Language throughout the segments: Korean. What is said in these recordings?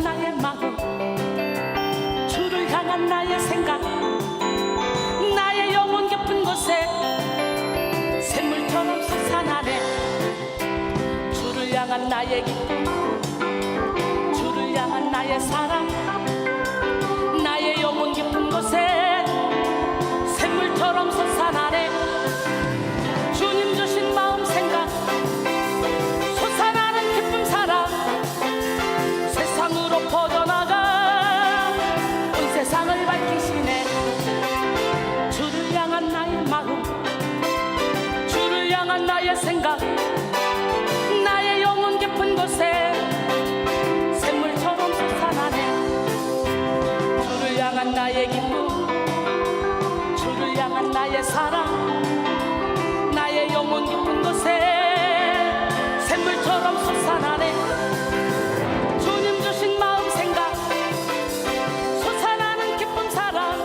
나의 마음, 주를 향한 나의 생각, 나의 영혼 깊은 곳에 샘물처럼 솟아나네. 주를 향한 나의 기쁨, 주를 향한 나의 사랑, 나의 영혼 깊은 곳에 샘물처럼 솟아나네. 주님 주신 마음 생각, 솟아나는 기쁨 사랑, 세상으로 퍼져나가 온 세상을 밝히시네. 주를 향한 나의 마음, 주를 향한 나의 생각, 나의 영혼 깊은 곳에 샘물처럼 솟아나네. 주를 향한 나의 기쁨, 주를 향한 나의 사랑, 나의 영혼 깊은 곳에 샘물처럼 솟아나네. 주님 주신 마음 생각, 솟아나는 기쁨 사랑,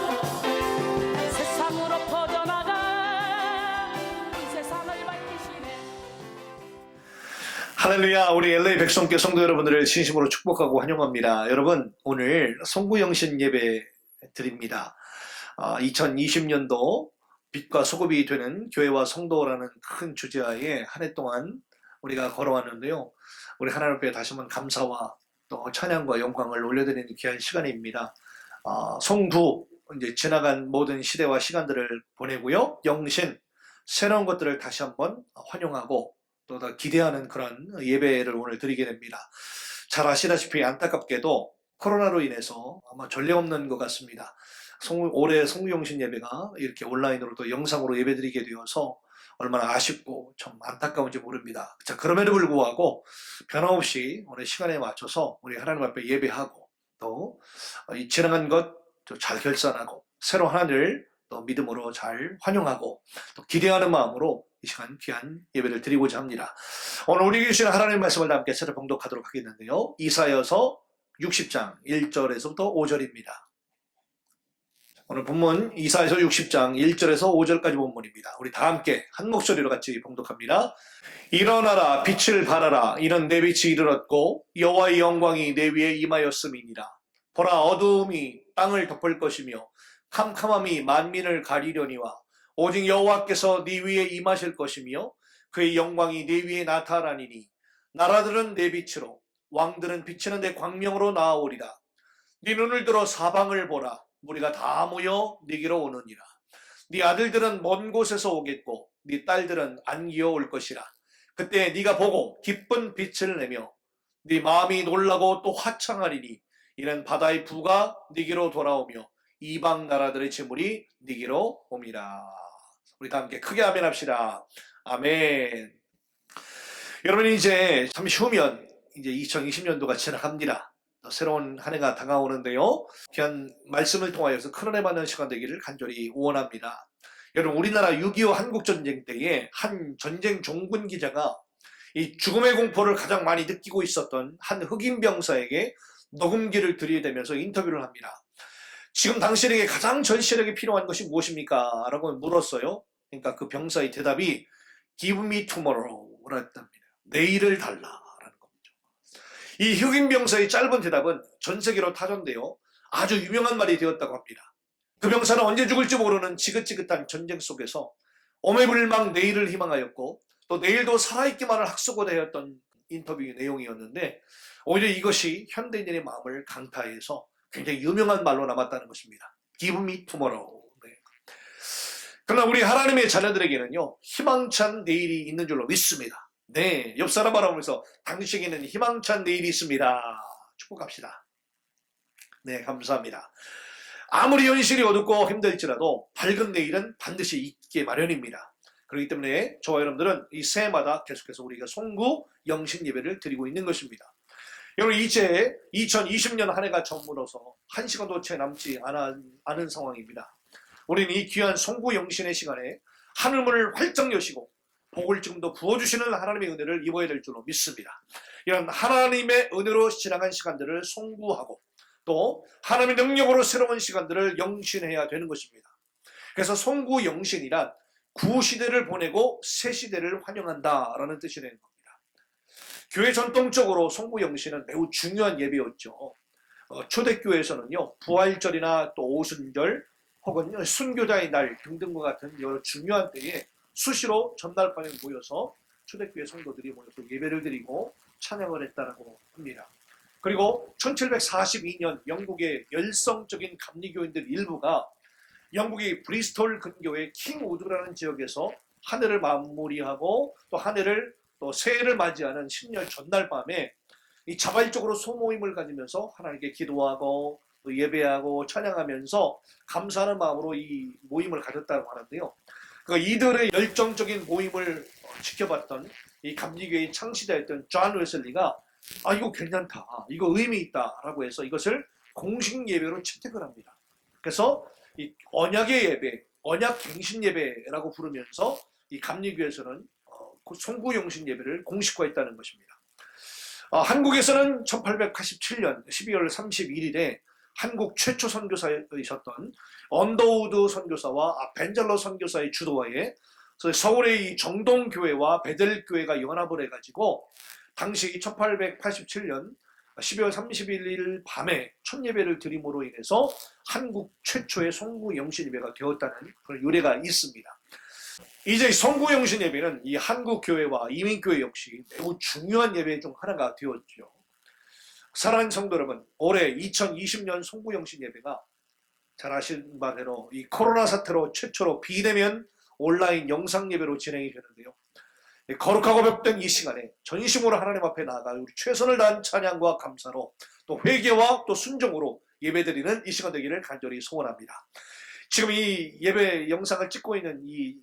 세상으로 퍼져나가 온 세상을 밝히시네. 할렐루야. 우리 LA 백성교 성도 여러분들을 진심으로 축복하고 환영합니다. 여러분, 오늘 송구영신 예배 드립니다. 2020년도 빛과 소금이 되는 교회와 성도라는 큰 주제하에 한 해 동안 우리가 걸어왔는데요. 우리 하나님 앞에 다시 한번 감사와 또 찬양과 영광을 올려드리는 귀한 시간입니다. 송구, 이제 지나간 모든 시대와 시간들을 보내고요. 영신, 새로운 것들을 다시 한번 환영하고 또 더 기대하는 그런 예배를 오늘 드리게 됩니다. 잘 아시다시피 안타깝게도 코로나로 인해서 아마 전례 없는 것 같습니다. 올해 송구영신 예배가 이렇게 온라인으로 또 영상으로 예배드리게 되어서 얼마나 아쉽고 참 안타까운지 모릅니다. 자, 그럼에도 불구하고 변함없이 오늘 시간에 맞춰서 우리 하나님 앞에 예배하고 또 이 지나간 것 잘 결산하고 새로운 한 해를 또 믿음으로 잘 환영하고 또 기대하는 마음으로 이 시간 귀한 예배를 드리고자 합니다. 오늘 우리 주시는 하나님의 말씀을 함께 새로 봉독하도록 하겠는데요. 이사야서 60장 1절에서부터 5절입니다. 오늘 본문 이사야서 60장 1절에서 5절까지 본문입니다. 우리 다 함께 한 목소리로 같이 봉독합니다. 일어나라, 빛을 발하라. 이는 내 빛이 이르렀고 여호와의 영광이 내 위에 임하였음이니라. 보라, 어두움이 땅을 덮을 것이며 캄캄함이 만민을 가리려니와 오직 여호와께서 네 위에 임하실 것이며 그의 영광이 네 위에 나타나니니 나라들은 내 빛으로 왕들은 비치는 내 광명으로 나아오리라. 네 눈을 들어 사방을 보라. 무리가 다 모여 네게로 오느니라. 네 아들들은 먼 곳에서 오겠고 네 딸들은 안기어 올 것이라. 그때 네가 보고 기쁜 빛을 내며 네 마음이 놀라고 또 화창하리니 이는 바다의 부가 네게로 돌아오며 이방 나라들의 재물이 네게로 옵니다. 우리 다 함께 크게 아멘 합시다. 아멘. 여러분, 이제 잠시 후면 이제 2020년도가 지나갑니다. 새로운 한 해가 다가오는데요. 귀한 말씀을 통하여서 큰 은혜 받는 시간 되기를 간절히 원합니다. 여러분, 우리나라 6.25 한국전쟁 때에 한 전쟁 종군 기자가 이 죽음의 공포를 가장 많이 느끼고 있었던 한 흑인 병사에게 녹음기를 들이대면서 인터뷰를 합니다. 지금 당신에게 가장 절실하게 필요한 것이 무엇입니까? 라고 물었어요. 그러니까 그 병사의 대답이 Give me tomorrow라고 했답니다. 내일을 달라라는 겁니다. 이 흑인 병사의 짧은 대답은 전 세계로 타전되어 아주 유명한 말이 되었다고 합니다. 그 병사는 언제 죽을지 모르는 지긋지긋한 전쟁 속에서 오매불망 내일을 희망하였고 또 내일도 살아있기만을 학수고대였던 인터뷰 내용이었는데 오히려 이것이 현대인의 마음을 강타해서 굉장히 유명한 말로 남았다는 것입니다. Give me tomorrow. 네. 그러나 우리 하나님의 자녀들에게는요, 희망찬 내일이 있는 줄로 믿습니다. 네, 옆 사람 바라보면서 당신에게는 희망찬 내일이 있습니다. 축복합시다. 네, 감사합니다. 아무리 현실이 어둡고 힘들지라도 밝은 내일은 반드시 있게 마련입니다. 그렇기 때문에 저와 여러분들은 이 새해마다 계속해서 우리가 송구 영신 예배를 드리고 있는 것입니다. 여러분, 이제 2020년 한 해가 저물어서 한 시간도 채 남지 않은 상황입니다. 우리는 이 귀한 송구 영신의 시간에 하늘문을 활짝 여시고 복을 지금도 부어주시는 하나님의 은혜를 입어야 될 줄로 믿습니다. 이런 하나님의 은혜로 지나간 시간들을 송구하고 또 하나님의 능력으로 새로운 시간들을 영신해야 되는 것입니다. 그래서 송구 영신이란 구시대를 보내고 새 시대를 환영한다라는 뜻이 되는 겁니다. 교회 전통적으로 송구 영신은 매우 중요한 예배였죠. 초대교회에서는요, 부활절이나 또 오순절 혹은 순교자의 날 등등과 같은 여러 중요한 때에 수시로 전날밤에 모여서 초대교회 성도들이 모여서 예배를 드리고 찬양을 했다고 합니다. 그리고 1742년 영국의 열성적인 감리교인들 일부가 영국의 브리스톨 근교의 킹우드라는 지역에서 한 해를 마무리하고 또 한 해를 또 새해를 맞이하는 신년 전날 밤에 이 자발적으로 소모임을 가지면서 하나님께 기도하고 또 예배하고 찬양하면서 감사하는 마음으로 이 모임을 가졌다고 하는데요. 이들의 열정적인 모임을 지켜봤던 이 감리교의 창시자였던 존 웨슬리가 이거 괜찮다, 이거 의미 있다라고 해서 이것을 공식 예배로 채택을 합니다. 그래서 이 언약의 예배, 언약갱신 예배라고 부르면서 이 감리교에서는 송구용신 예배를 공식화했다는 것입니다. 한국에서는 1887년 12월 31일에 한국 최초 선교사이셨던 언더우드 선교사와 벤젤러 선교사의 주도하에 서울의 이 정동교회와 베델교회가 연합을 해가지고 당시 1887년 12월 31일 밤에 첫 예배를 드림으로 인해서 한국 최초의 송구영신 예배가 되었다는 그런 유래가 있습니다. 이제 송구영신 예배는 이 한국 교회와 이민교회 역시 매우 중요한 예배 중 하나가 되었죠. 사랑하는 성도 여러분, 올해 2020년 송구영신 예배가 잘 아시는 바대로 이 코로나 사태로 최초로 비대면 온라인 영상 예배로 진행이 되는데요. 거룩하고 벽된 이 시간에 전심으로 하나님 앞에 나아가 우리 최선을 다한 찬양과 감사로 또 회개와 또 순종으로 예배드리는 이 시간 되기를 간절히 소원합니다. 지금 이 예배 영상을 찍고 있는 이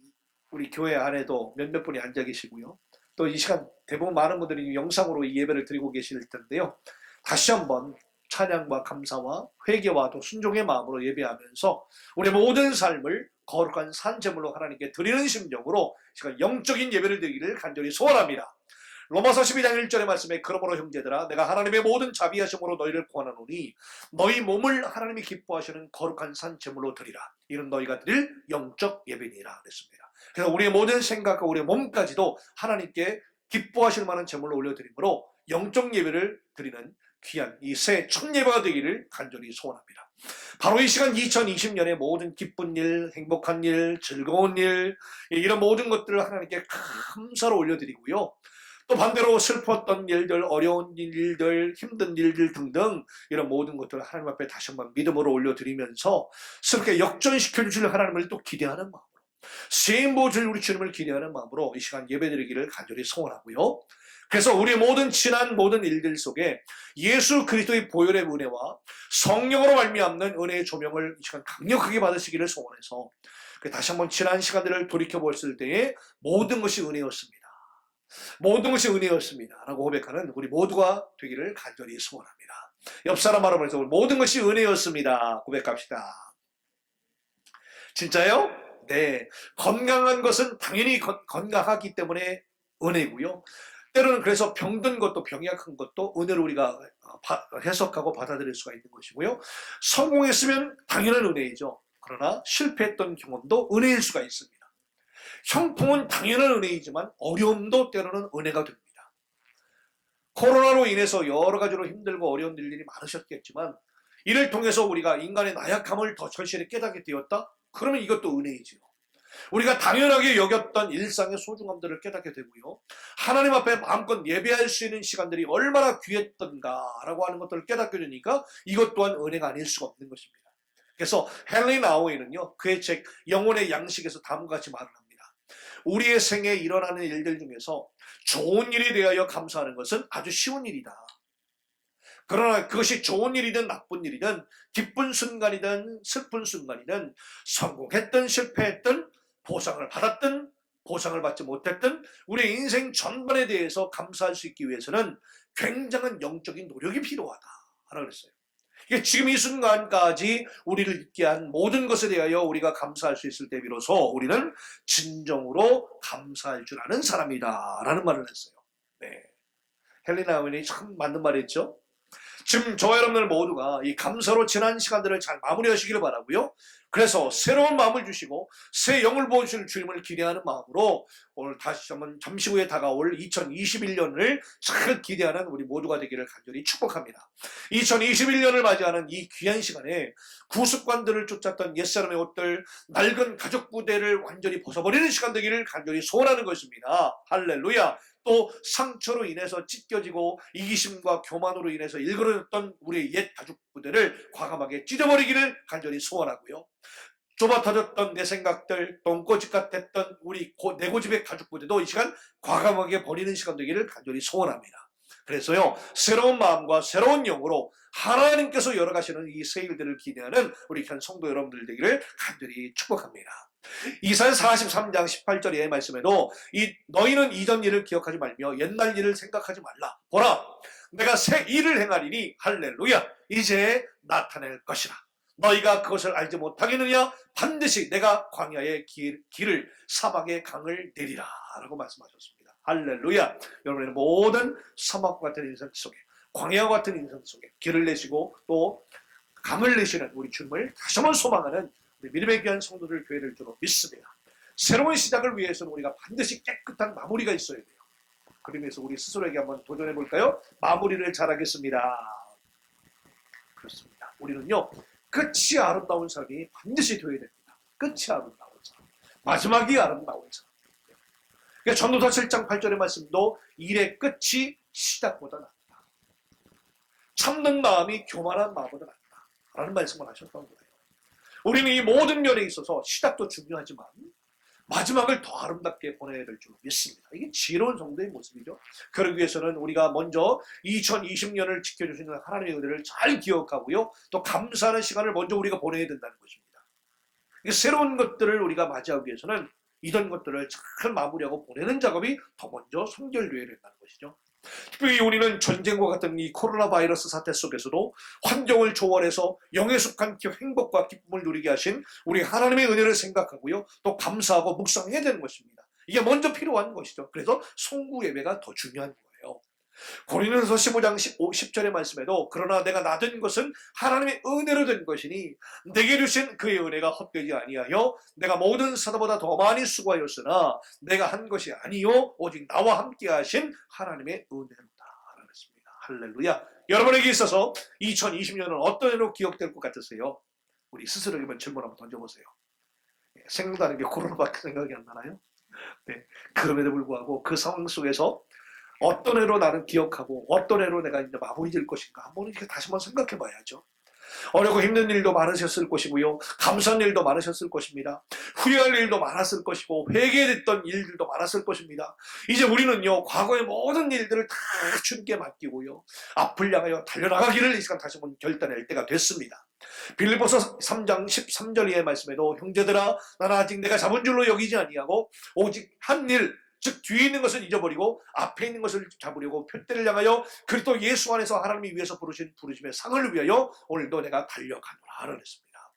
우리 교회 안에도 몇몇 분이 앉아 계시고요. 또 이 시간 대부분 많은 분들이 영상으로 이 예배를 드리고 계실 텐데요. 다시 한번 찬양과 감사와 회개와 또 순종의 마음으로 예배하면서 우리 모든 삶을 거룩한 산제물로 하나님께 드리는 심정으로 제가 영적인 예배를 드리기를 간절히 소원합니다. 로마서 12장 1절의 말씀에 그러므로 형제들아 내가 하나님의 모든 자비하심으로 너희를 구하노니 너희 몸을 하나님이 기뻐하시는 거룩한 산제물로 드리라. 이는 너희가 드릴 영적 예배니라 그랬습니다. 그래서 우리의 모든 생각과 우리의 몸까지도 하나님께 기뻐하실 만한 제물로 올려드림으로 영적 예배를 드리는 귀한 이 새 첫 예배가 되기를 간절히 소원합니다. 바로 이 시간 2020년의 모든 기쁜 일, 행복한 일, 즐거운 일, 이런 모든 것들을 하나님께 감사로 올려드리고요. 또 반대로 슬펐던 일들, 어려운 일들, 힘든 일들 등등 이런 모든 것들을 하나님 앞에 다시 한번 믿음으로 올려드리면서 스럽게 역전시켜 주실 하나님을 또 기대하는 마음으로, 세임보 줄 우리 주님을 기대하는 마음으로 이 시간 예배드리기를 간절히 소원하고요. 그래서 우리의 모든 지난 모든 일들 속에 예수 그리스도의 보혈의 은혜와 성령으로 말미암는 은혜의 조명을 이 시간 강력하게 받으시기를 소원해서 다시 한번 지난 시간들을 돌이켜보았을 때에 모든 것이 은혜였습니다. 모든 것이 은혜였습니다. 라고 고백하는 우리 모두가 되기를 간절히 소원합니다. 옆 사람 말하면서 모든 것이 은혜였습니다. 고백합시다. 진짜요? 네. 건강한 것은 당연히 건강하기 때문에 은혜고요. 때로는 그래서 병든 것도 병약한 것도 은혜로 우리가 해석하고 받아들일 수가 있는 것이고요. 성공했으면 당연한 은혜이죠. 그러나 실패했던 경험도 은혜일 수가 있습니다. 형통은 당연한 은혜이지만 어려움도 때로는 은혜가 됩니다. 코로나로 인해서 여러 가지로 힘들고 어려운 일들이 많으셨겠지만 이를 통해서 우리가 인간의 나약함을 더 절실히 깨닫게 되었다? 그러면 이것도 은혜이지요. 우리가 당연하게 여겼던 일상의 소중함들을 깨닫게 되고요. 하나님 앞에 마음껏 예배할 수 있는 시간들이 얼마나 귀했던가라고 하는 것들을 깨닫게 되니까 이것 또한 은혜가 아닐 수가 없는 것입니다. 그래서 헨리 나우에는요, 그의 책 영혼의 양식에서 다음과 같이 말을 합니다. 우리의 생에 일어나는 일들 중에서 좋은 일이 되어야 감사하는 것은 아주 쉬운 일이다. 그러나 그것이 좋은 일이든 나쁜 일이든 기쁜 순간이든 슬픈 순간이든 성공했든 실패했든 보상을 받았든 보상을 받지 못했든 우리의 인생 전반에 대해서 감사할 수 있기 위해서는 굉장한 영적인 노력이 필요하다라고 그랬어요. 이게 지금 이 순간까지 우리를 있게 한 모든 것에 대하여 우리가 감사할 수 있을 때 비로소 우리는 진정으로 감사할 줄 아는 사람이다 라는 말을 했어요. 네. 헬리나 어머니 참 맞는 말이었죠. 지금 저와 여러분들 모두가 이 감사로 지난 시간들을 잘 마무리하시기를 바라고요. 그래서 새로운 마음을 주시고 새 영을 부어주실 주님을 기대하는 마음으로 오늘 다시 한번 잠시 후에 다가올 2021년을 잘 기대하는 우리 모두가 되기를 간절히 축복합니다. 2021년을 맞이하는 이 귀한 시간에 구습관들을 쫓았던 옛사람의 옷들, 낡은 가족 부대를 완전히 벗어버리는 시간 되기를 간절히 소원하는 것입니다. 할렐루야. 또 상처로 인해서 찢겨지고 이기심과 교만으로 인해서 일그러졌던 우리의 옛 가족 부대를 과감하게 찢어버리기를 간절히 소원하고요. 좁아 터졌던 내 생각들, 똥꼬집 같았던 내 고집의 가족 부대도 이 시간 과감하게 버리는 시간 되기를 간절히 소원합니다. 그래서요, 새로운 마음과 새로운 영으로 하나님께서 열어가시는 이 새 일들을 기대하는 우리 현 성도 여러분들 되기를 간절히 축복합니다. 이사야 43장 18절의 말씀에도 너희는 이전 일을 기억하지 말며 옛날 일을 생각하지 말라. 보라, 내가 새 일을 행하리니 할렐루야, 이제 나타낼 것이라. 너희가 그것을 알지 못하겠느냐? 반드시 내가 광야의 길을 사막의 강을 내리라 라고 말씀하셨습니다. 할렐루야. 여러분의 모든 사막과 같은 인생 속에, 광야와 같은 인생 속에 길을 내시고 또 강을 내시는 우리 주님을 다시 한번 소망하는 우리 믿음의 귀한 성도들 교회를 주로 믿습니다. 새로운 시작을 위해서는 우리가 반드시 깨끗한 마무리가 있어야 돼요. 그러면서 우리 스스로에게 한번 도전해 볼까요? 마무리를 잘하겠습니다. 그렇습니다. 우리는요, 끝이 아름다운 사람이 반드시 되어야 됩니다. 끝이 아름다운 사람, 마지막이 아름다운 사람. 그러니까 전도서 7장 8절의 말씀도 일의 끝이 시작보다 낫다. 참는 마음이 교만한 마음보다 낫다 라는 말씀을 하셨던 거예요. 우리는 이 모든 면에 있어서 시작도 중요하지만 마지막을 더 아름답게 보내야 될 줄 믿습니다. 이게 지혜로운 성도의 모습이죠. 그러기 위해서는 우리가 먼저 2020년을 지켜주시는 하나님의 은혜를 잘 기억하고요, 또 감사하는 시간을 먼저 우리가 보내야 된다는 것입니다. 새로운 것들을 우리가 맞이하기 위해서는 이런 것들을 잘 마무리하고 보내는 작업이 더 먼저 선결되어야 된다는 것이죠. 특별히 우리는 전쟁과 같은 이 코로나 바이러스 사태 속에서도 환경을 초월해서 영에 속한 행복과 기쁨을 누리게 하신 우리 하나님의 은혜를 생각하고요, 또 감사하고 묵상해야 되는 것입니다. 이게 먼저 필요한 것이죠. 그래서 송구 예배가 더 중요한 거예요. 고린도서 15장 10절의 말씀에도 그러나 내가 나된 것은 하나님의 은혜로 된 것이니 내게 주신 그의 은혜가 헛되지 아니하여 내가 모든 사도보다 더 많이 수고하였으나 내가 한 것이 아니요 오직 나와 함께 하신 하나님의 은혜로다 라고 했습니다. 할렐루야. 여러분에게 있어서 2020년은 어떤 해로 기억될 것 같으세요? 우리 스스로에게 한번 질문 한번 던져보세요. 생각나는 게 코로나밖에 생각이 안 나나요? 네. 그럼에도 불구하고 그 상황 속에서 어떤 해로 나는 기억하고 어떤 해로 내가 이제 마무리 될 것인가 한번 이렇게 다시 한번 생각해 봐야죠. 어렵고 힘든 일도 많으셨을 것이고요, 감사한 일도 많으셨을 것입니다. 후회할 일도 많았을 것이고 회개됐던 일들도 많았을 것입니다. 이제 우리는요, 과거의 모든 일들을 다 주님께 맡기고요, 앞을 향하여 달려나가기를 이 시간 다시 한번 결단할 때가 됐습니다. 빌립보서 3장 13절의 말씀에도 형제들아 나는 아직 내가 잡은 줄로 여기지 아니하고 오직 한 일, 즉 뒤에 있는 것을 잊어버리고 앞에 있는 것을 잡으려고 표대를 향하여 그리스도 예수 안에서 하나님이 위해서 부르신 부르심의 상을 위하여 오늘도 내가 달려가노라 그랬습니다.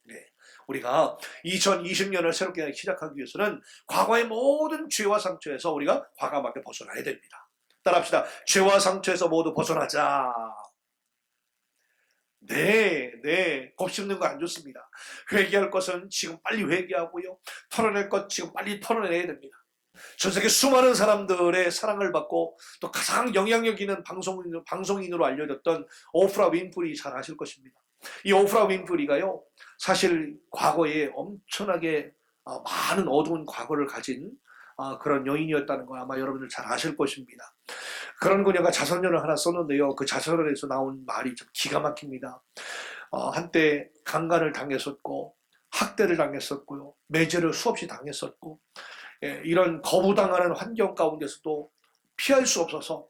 네, 우리가 2020년을 새롭게 시작하기 위해서는 과거의 모든 죄와 상처에서 우리가 과감하게 벗어나야 됩니다. 따라합시다. 죄와 상처에서 모두 벗어나자. 네, 곱씹는 거 안 좋습니다. 회개할 것은 지금 빨리 회개하고요, 털어낼 것 지금 빨리 털어내야 됩니다. 전 세계 수많은 사람들의 사랑을 받고 또 가장 영향력 있는 방송인으로 알려졌던 오프라 윈프리 잘 아실 것입니다. 이 오프라 윈프리가요, 사실 과거에 엄청나게 많은 어두운 과거를 가진 그런 여인이었다는 거 아마 여러분들 잘 아실 것입니다. 그런 그녀가 자서전을 하나 썼는데요, 그 자서전에서 나온 말이 좀 기가 막힙니다. 한때 강간을 당했었고 학대를 당했었고요, 매제를 수없이 당했었고, 이런 거부당하는 환경 가운데서도 피할 수 없어서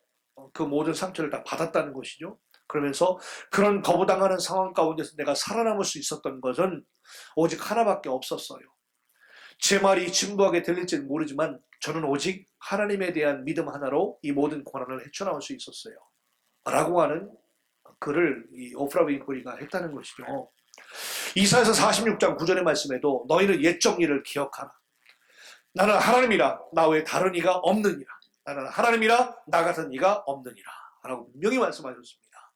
그 모든 상처를 다 받았다는 것이죠. 그러면서 그런 거부당하는 상황 가운데서 내가 살아남을 수 있었던 것은 오직 하나밖에 없었어요. 제 말이 진부하게 들릴지는 모르지만 저는 오직 하나님에 대한 믿음 하나로 이 모든 고난을 헤쳐나올 수 있었어요 라고 하는 글을 이 오프라 윈프리가 했다는 것이죠. 이사야서 46장 9절의 말씀에도 너희는 옛 정리를 기억하라. 나는 하나님이라 나 외에 다른 이가 없느니라. 나는 하나님이라 나 같은 이가 없느니라 라고 분명히 말씀하셨습니다.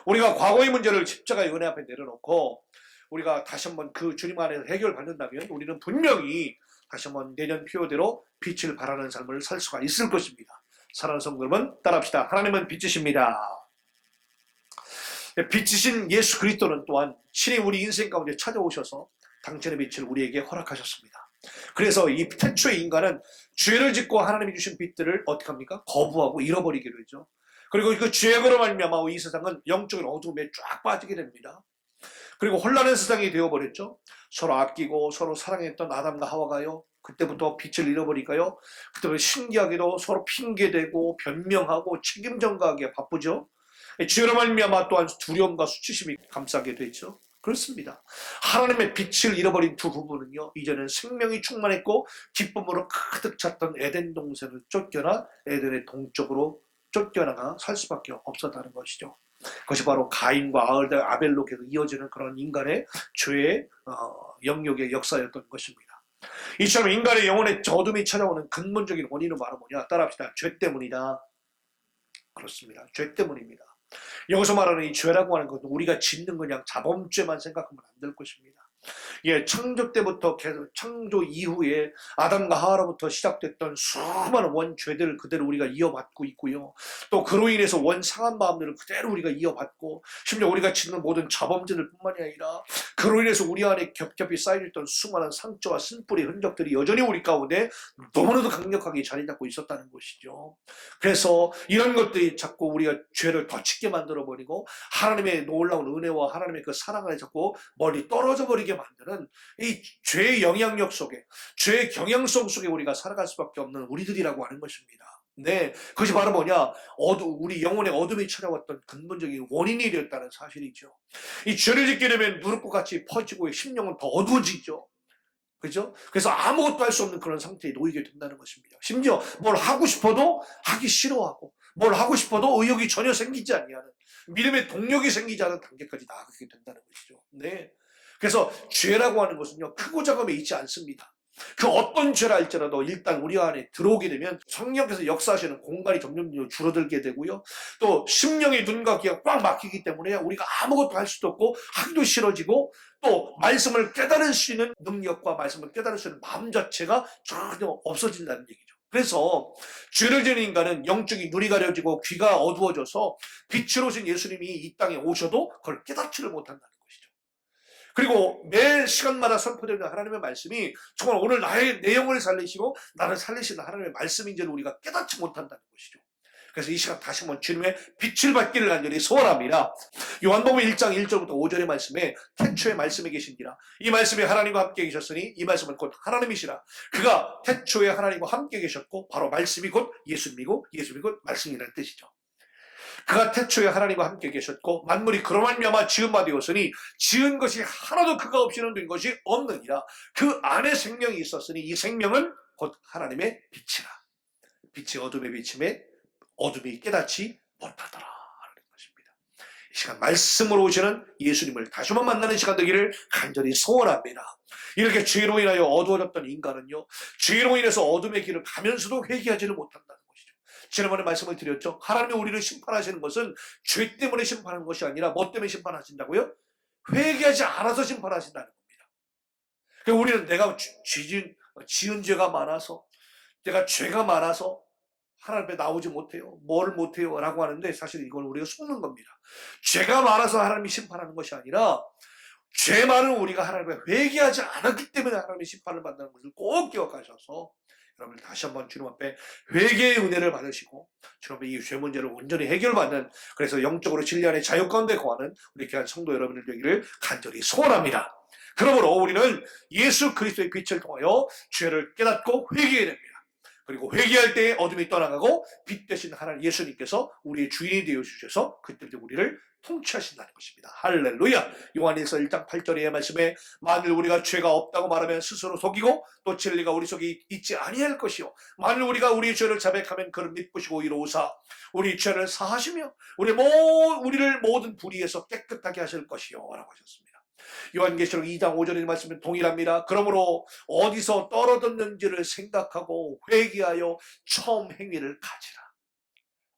우리가 과거의 문제를 십자가의 은혜 앞에 내려놓고 우리가 다시 한번 그 주님 안에서 해결받는다면 우리는 분명히 다시 한번 내년 표어대로 빛을 발하는 삶을 살 수가 있을 것입니다. 사랑하는 성도 여러분, 따라합시다. 하나님은 빛이십니다. 빛이신 예수 그리스도는 또한 신이 우리 인생 가운데 찾아오셔서 당신의 빛을 우리에게 허락하셨습니다. 그래서 이 태초의 인간은 죄를 짓고 하나님이 주신 빛들을 어떻게 합니까? 거부하고 잃어버리기로 했죠. 그리고 그 죄로 말미암아 이 세상은 영적인 어둠에 쫙 빠지게 됩니다. 그리고 혼란한 세상이 되어버렸죠. 서로 아끼고 서로 사랑했던 아담과 하와가요, 그때부터 빛을 잃어버릴까요? 그때부터 신기하게도 서로 핑계대고 변명하고 책임 전가하기에 바쁘죠. 죄로 말미암아 또한 두려움과 수치심이 감싸게 되죠. 그렇습니다. 하나님의 빛을 잃어버린 두 부부는요, 이제는 생명이 충만했고 기쁨으로 가득 찼던 에덴 동산을 쫓겨나 에덴의 동쪽으로 쫓겨나가 살 수밖에 없었다는 것이죠. 그것이 바로 가인과 아벨로 계속 이어지는 그런 인간의 죄의 영역의 역사였던 것입니다. 이처럼 인간의 영혼에 어둠이 찾아오는 근본적인 원인은 바로 뭐냐? 따라합시다. 죄 때문이다. 그렇습니다. 죄 때문입니다. 여기서 말하는 이 죄라고 하는 것은 우리가 짓는 그냥 자범죄만 생각하면 안 될 것입니다. 예, 창조 때부터 계속 창조 이후에 아담과 하와로부터 시작됐던 수많은 원죄들을 그대로 우리가 이어받고 있고요. 또 그로 인해서 원상한 마음들을 그대로 우리가 이어받고, 심지어 우리가 짓는 모든 자범죄들 뿐만이 아니라 그로 인해서 우리 안에 겹겹이 쌓여있던 수많은 상처와 쓴뿌리 흔적들이 여전히 우리 가운데 너무나도 강력하게 자리 잡고 있었다는 것이죠. 그래서 이런 것들이 자꾸 우리가 죄를 더 짓게 만들어버리고 하나님의 놀라운 은혜와 하나님의 그 사랑 안에 자꾸 멀리 떨어져 버리게 만드는 이 죄의 영향력 속에, 죄의 경향성 속에 우리가 살아갈 수밖에 없는 우리들이라고 하는 것입니다. 네, 그것이 바로 뭐냐? 우리 영혼의 어둠이 찾아왔던 근본적인 원인이 되었다는 사실이죠. 이 죄를 짓게 되면 누룩과 같이 퍼지고 심령은 더 어두워지죠. 그죠? 그래서 아무것도 할 수 없는 그런 상태에 놓이게 된다는 것입니다. 심지어 뭘 하고 싶어도 하기 싫어하고, 뭘 하고 싶어도 의욕이 전혀 생기지 아니하는, 믿음의 동력이 생기지 않은 단계까지 나아가게 된다는 것이죠. 네. 그래서 죄라고 하는 것은요, 크고 작음에 있지 않습니다. 그 어떤 죄라 할지라도 일단 우리 안에 들어오게 되면 성령께서 역사하시는 공간이 점점 줄어들게 되고요. 또 심령의 눈과 귀가 꽉 막히기 때문에 우리가 아무것도 할 수도 없고 하기도 싫어지고, 또 말씀을 깨달을 수 있는 능력과 말씀을 깨달을 수 있는 마음 자체가 전혀 없어진다는 얘기죠. 그래서 죄를 지는 인간은 영적인 눈이 가려지고 귀가 어두워져서 빛으로 오신 예수님이 이 땅에 오셔도 그걸 깨닫지를 못한다는 것이죠. 그리고 매 시간마다 선포되는 하나님의 말씀이 정말 오늘 내 영혼을 살리시고 나를 살리시는 하나님의 말씀인지를 우리가 깨닫지 못한다는 것이죠. 그래서 이 시간 다시 한번 주님의 빛을 받기를 간절히 소원합니다. 요한복음 1장 1절부터 5절의 말씀에 태초의 말씀에 계신지라, 이 말씀이 하나님과 함께 계셨으니 이 말씀은 곧 하나님이시라. 그가 태초에 하나님과 함께 계셨고 바로 말씀이 곧 예수님이고 예수님이 곧 말씀이라는 뜻이죠. 그가 태초에 하나님과 함께 계셨고 만물이 그로 말미암아 지은 바 되었으니 지은 것이 하나도 그가 없이는 된 것이 없느니라. 그 안에 생명이 있었으니 이 생명은 곧 하나님의 빛이라. 빛이 어둠에 비침에 어둠이 깨닫지 못하더라 하는 것입니다. 이 시간 말씀으로 오시는 예수님을 다시 한번 만나는 시간 되기를 간절히 소원합니다. 이렇게 죄로 인하여 어두워졌던 인간은요, 죄로 인해서 어둠의 길을 가면서도 회개하지를 못한다는 것이죠. 지난번에 말씀을 드렸죠. 하나님이 우리를 심판하시는 것은 죄 때문에 심판하는 것이 아니라 뭐 때문에 심판하신다고요? 회개하지 않아서 심판하신다는 겁니다. 그러니까 우리는 내가 지은 죄가 많아서, 내가 죄가 많아서 하나님 앞에 나오지 못해요. 뭘 못해요? 라고 하는데 사실 이건 우리가 속는 겁니다. 죄가 많아서 하나님이 심판하는 것이 아니라 죄 많은 우리가 하나님 앞에 회개하지 않았기 때문에 하나님의 심판을 받는 것을 꼭 기억하셔서 여러분 다시 한번 주님 앞에 회개의 은혜를 받으시고 주님 앞에 이 죄 문제를 온전히 해결받는, 그래서 영적으로 진리 안에 자유 가운데 거하는 우리 귀한 성도 여러분들 되기를 간절히 소원합니다. 그러므로 우리는 예수 그리스도의 빛을 통하여 죄를 깨닫고 회개해야 됩니다. 그리고 회개할 때에 어둠이 떠나가고 빛 대신 하나님 예수님께서 우리의 주인이 되어주셔서 그때부터 우리를 통치하신다는 것입니다. 할렐루야. 요한일서 1장 8절의 말씀에 만일 우리가 죄가 없다고 말하면 스스로 속이고 또 진리가 우리 속에 있지 아니할 것이요 만일 우리가 우리의 죄를 자백하면 그를 믿으시고 이루사 우리 죄를 사하시며 우리를 모든 불의에서 깨끗하게 하실 것이요 라고 하셨습니다. 요한계시록 2장 5절의 말씀은 동일합니다. 그러므로 어디서 떨어졌는지를 생각하고 회개하여 처음 행위를 가지라.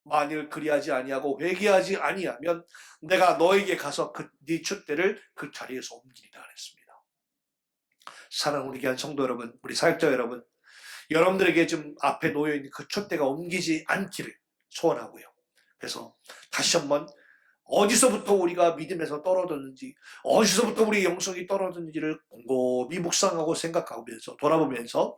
만일 그리하지 아니하고 회개하지 아니하면 내가 너에게 가서 네 촛대를 그 자리에서 옮기리라 그랬습니다. 사랑하는 우리 귀한 성도 여러분, 우리 사역자 여러분, 여러분들에게 좀 앞에 놓여있는 그 촛대가 옮기지 않기를 소원하고요. 그래서 다시 한번 어디서부터 우리가 믿음에서 떨어졌는지, 어디서부터 우리 영성이 떨어졌는지를 곰곰이 묵상하고 생각하면서 돌아보면서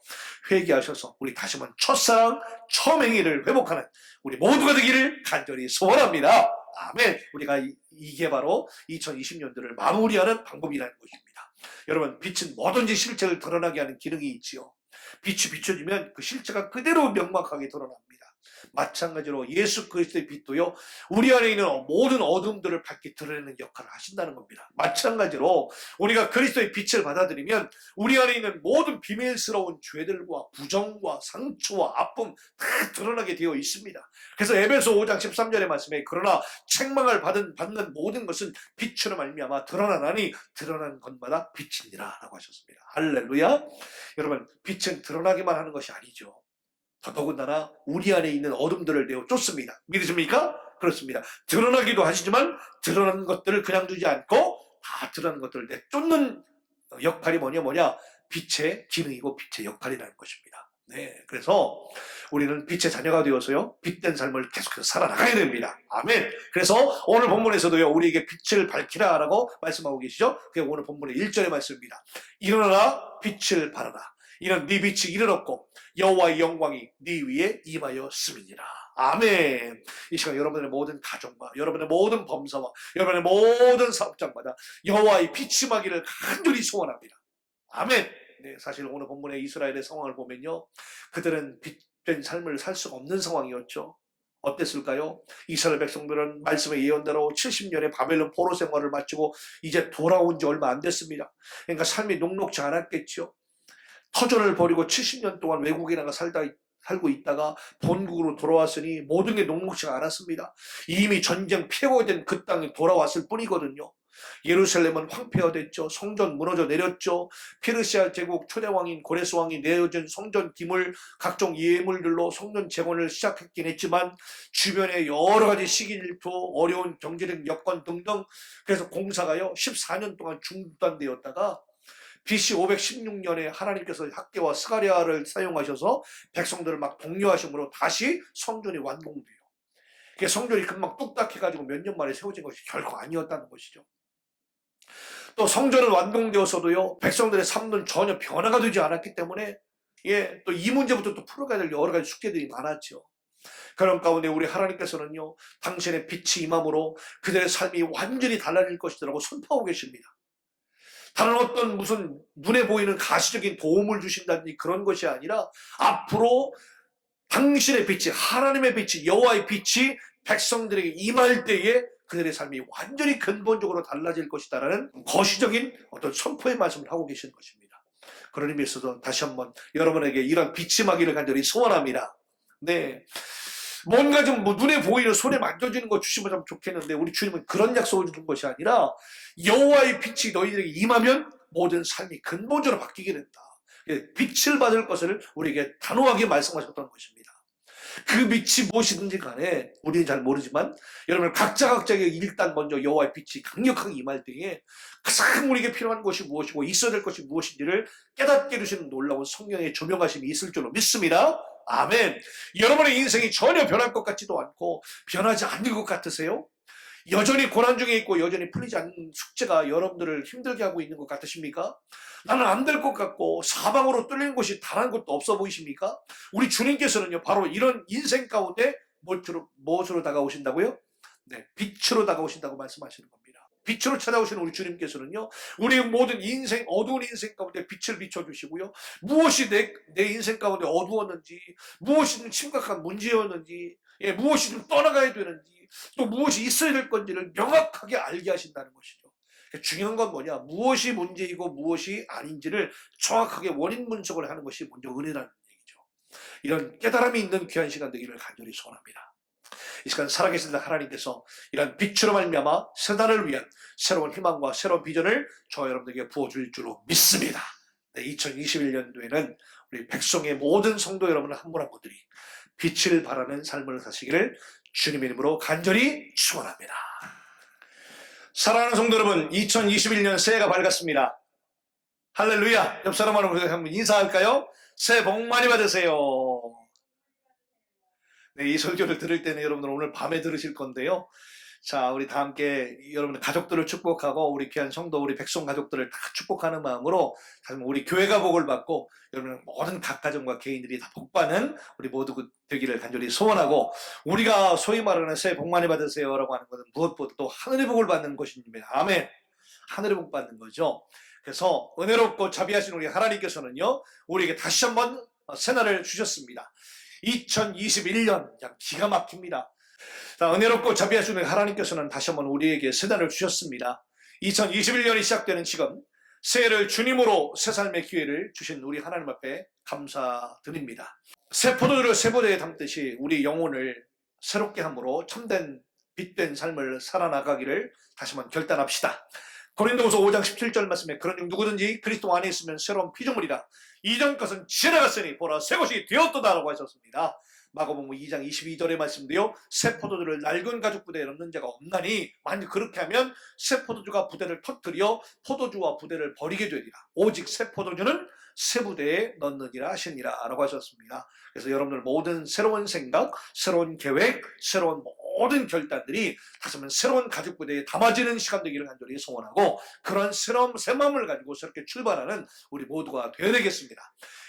회개하셔서 우리 다시 한번 첫사랑, 처음 행위를 회복하는 우리 모두가 되기를 간절히 소원합니다. 아멘. 우리가 이게 바로 2020년도를 마무리하는 방법이라는 것입니다. 여러분, 빛은 뭐든지 실체를 드러나게 하는 기능이 있지요. 빛이 비춰지면 그 실체가 그대로 명확하게 드러납니다. 마찬가지로 예수 그리스도의 빛도요, 우리 안에 있는 모든 어둠들을 밝게 드러내는 역할을 하신다는 겁니다. 마찬가지로 우리가 그리스도의 빛을 받아들이면 우리 안에 있는 모든 비밀스러운 죄들과 부정과 상처와 아픔 다 드러나게 되어 있습니다. 그래서 에베소 5장 13절의 말씀에 그러나 책망을 받는 모든 것은 빛으로 말미암아 드러나나니 드러난 것마다 빛이니라 라고 하셨습니다. 할렐루야. 여러분, 빛은 드러나기만 하는 것이 아니죠. 더더군다나 우리 안에 있는 어둠들을 내어 쫓습니다. 믿으십니까? 그렇습니다. 드러나기도 하시지만 드러나는 것들을 그냥 두지 않고 다 드러나는 것들을 내쫓는 역할이 뭐냐? 빛의 기능이고 빛의 역할이라는 것입니다. 네, 그래서 우리는 빛의 자녀가 되어서요, 빛된 삶을 계속해서 살아나가야 됩니다. 아멘. 그래서 오늘 본문에서도요, 우리에게 빛을 밝히라 라고 말씀하고 계시죠. 그게 오늘 본문의 1절의 말씀입니다. 일어나라, 빛을 발하라. 이는 네 빛이 이르렀고 여호와의 영광이 네 위에 임하였음이니라. 아멘. 이 시간 여러분의 모든 가정과 여러분의 모든 범사와 여러분의 모든 사업장마다 여호와의 빛이 임하기를 간절히 소원합니다. 아멘. 네, 사실 오늘 본문의 이스라엘의 상황을 보면요, 그들은 빛된 삶을 살 수가 없는 상황이었죠. 어땠을까요? 이스라엘 백성들은 말씀의 예언대로 70년의 바벨론 포로 생활을 마치고 이제 돌아온 지 얼마 안 됐습니다. 그러니까 삶이 녹록지 않았겠죠. 터전을 버리고 70년 동안 외국에 나가 살고 있다가 본국으로 돌아왔으니 모든 게 녹록지가 않았습니다. 이미 전쟁 폐허된 그 땅에 돌아왔을 뿐이거든요. 예루살렘은 황폐화됐죠. 성전 무너져 내렸죠. 페르시아 제국 초대왕인 고레스 왕이 내어준 성전 기물, 각종 예물들로 성전 재건을 시작했긴 했지만 주변에 여러 가지 시기질투, 어려운 경제적 여건 등등, 그래서 공사가요 14년 동안 중단되었다가 BC 516년에 하나님께서 학개와 스가랴를 사용하셔서 백성들을 막 독려하심으로 다시 성전이 완공돼요. 성전이 금방 뚝딱해가지고 몇 년 만에 세워진 것이 결코 아니었다는 것이죠. 또 성전은 완공되어서도요, 백성들의 삶은 전혀 변화가 되지 않았기 때문에 또 이 문제부터 또 풀어가야 될 여러 가지 숙제들이 많았죠. 그런 가운데 우리 하나님께서는요, 당신의 빛이 임함으로 그들의 삶이 완전히 달라질 것이라고 선포하고 계십니다. 다른 어떤 무슨 눈에 보이는 가시적인 도움을 주신다든지 그런 것이 아니라 앞으로 당신의 빛이, 하나님의 빛이, 여호와의 빛이 백성들에게 임할 때에 그들의 삶이 완전히 근본적으로 달라질 것이다라는 거시적인 어떤 선포의 말씀을 하고 계시는 것입니다. 그런 의미에서도 다시 한번 여러분에게 이런 빛이 임하기를 간절히 소원합니다. 네. 뭔가 좀 눈에 보이는 손에 만져지는 거 주시면 참 좋겠는데 우리 주님은 그런 약속을 주는 것이 아니라 여호와의 빛이 너희들에게 임하면 모든 삶이 근본적으로 바뀌게 된다. 빛을 받을 것을 우리에게 단호하게 말씀하셨던 것입니다. 그 빛이 무엇이든지 간에 우리는 잘 모르지만 여러분 각자에게 일단 먼저 여호와의 빛이 강력하게 임할 때에 가장 우리에게 필요한 것이 무엇이고 있어야 될 것이 무엇인지를 깨닫게 해주시는 놀라운 성령의 조명하심이 있을 줄로 믿습니다. 아멘. 여러분의 인생이 전혀 변할 것 같지도 않고 변하지 않는 것 같으세요? 여전히 고난 중에 있고 여전히 풀리지 않는 숙제가 여러분들을 힘들게 하고 있는 것 같으십니까? 나는 안 될 것 같고 사방으로 뚫린 곳이 단 한 곳도 없어 보이십니까? 우리 주님께서는요, 바로 이런 인생 가운데 무엇으로 다가오신다고요? 네, 빛으로 다가오신다고 말씀하시는 겁니다. 빛으로 찾아오시는 우리 주님께서는요, 우리의 모든 인생, 어두운 인생 가운데 빛을 비춰주시고요, 무엇이 내 인생 가운데 어두웠는지, 무엇이 심각한 문제였는지, 무엇이 떠나가야 되는지, 또 무엇이 있어야 될 건지를 명확하게 알게 하신다는 것이죠. 중요한 건 뭐냐? 무엇이 문제이고 무엇이 아닌지를 정확하게 원인 분석을 하는 것이 먼저 은혜라는 얘기죠. 이런 깨달음이 있는 귀한 시간 되기를 간절히 소원합니다. 이 시간 살아계신 하나님께서 이런 빛으로 말미암아 세단을 위한 새로운 희망과 새로운 비전을 저 여러분들에게 부어줄 줄로 믿습니다. 네, 2021년도에는 우리 백성의 모든 성도 여러분 한 분 한 분들이 빛을 발하는 삶을 사시기를 주님의 이름으로 간절히 축원합니다. 사랑하는 성도 여러분, 2021년 새해가 밝았습니다. 할렐루야. 옆 사람하고 한번 인사할까요? 새해 복 많이 받으세요. 네, 이 설교를 들을 때는 여러분들 오늘 밤에 들으실 건데요. 자, 우리 다 함께 여러분들 가족들을 축복하고 우리 귀한 성도, 우리 백성 가족들을 다 축복하는 마음으로 우리 교회가 복을 받고 여러분 모든 각 가정과 개인들이 다 복받는 우리 모두 되기를 간절히 소원하고, 우리가 소위 말하는 새해 복 많이 받으세요라고 하는 것은 무엇보다 또 하늘의 복을 받는 것입니다. 아멘. 하늘의 복 받는 거죠. 그래서 은혜롭고 자비하신 우리 하나님께서는요, 우리에게 다시 한번 새날을 주셨습니다. 2021년 그냥 기가 막힙니다. 자, 은혜롭고 자비하신 우리 하나님께서는 다시 한번 우리에게 새날을 주셨습니다. 2021년이 시작되는 지금 새해를 주님으로 새 삶의 기회를 주신 우리 하나님 앞에 감사드립니다. 새 포도주를 새 보대에 담듯이 우리 영혼을 새롭게 함으로 참된 빛된 삶을 살아나가기를 다시 한번 결단합시다. 고린도후서 5장 17절 말씀에 그러니 누구든지 그리스도 안에 있으면 새로운 피조물이라 이전 것은 지나갔으니 보라 새 것이 되었도다라고 하셨습니다. 마가복음 2장 22절의 말씀도요, 새 포도주를 낡은 가죽 부대에 넣는 자가 없나니 만일 그렇게 하면 새 포도주가 부대를 터뜨려 포도주와 부대를 버리게 되리라. 오직 새 포도주는 새 부대에 넣느니라 하시니라 라고 하셨습니다. 그래서 여러분들 모든 새로운 생각, 새로운 계획, 새로운 모든 결단들이 다시 한번 새로운 가죽 부대에 담아지는 시간 되기를 간절히 소원하고, 그런 새로운 새 마음을 가지고 새롭게 출발하는 우리 모두가 되어야 되겠습니다.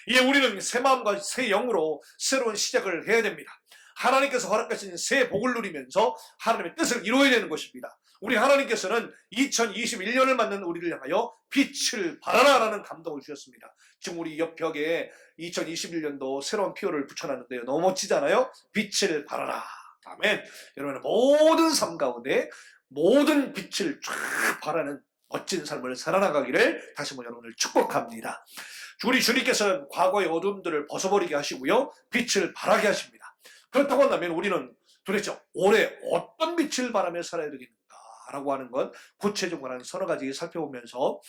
이제 우리는 새 마음과 새 영으로 새로운 시작을 해야 됩니다. 하나님께서 허락하신 새 복을 누리면서 하나님의 뜻을 이루어야 되는 것입니다. 우리 하나님께서는 2021년을 맞는 우리를 향하여 빛을 발하라 라는 감동을 주셨습니다. 지금 우리 옆 벽에 2021년도 새로운 피오를 붙여놨는데요, 너무 멋지잖아요. 빛을 발하라. 아멘. 여러분, 모든 삶 가운데 모든 빛을 쫙 발하는 멋진 삶을 살아나가기를 다시 한번 여러분을 축복합니다. 우리 주님께서는 과거의 어둠들을 벗어버리게 하시고요, 빛을 발하게 하십니다. 그렇다고 한다면 우리는 도대체 올해 어떤 빛을 발하며 살아야 되겠는가라고 하는 것 구체적으로 한 서너 가지 살펴보면서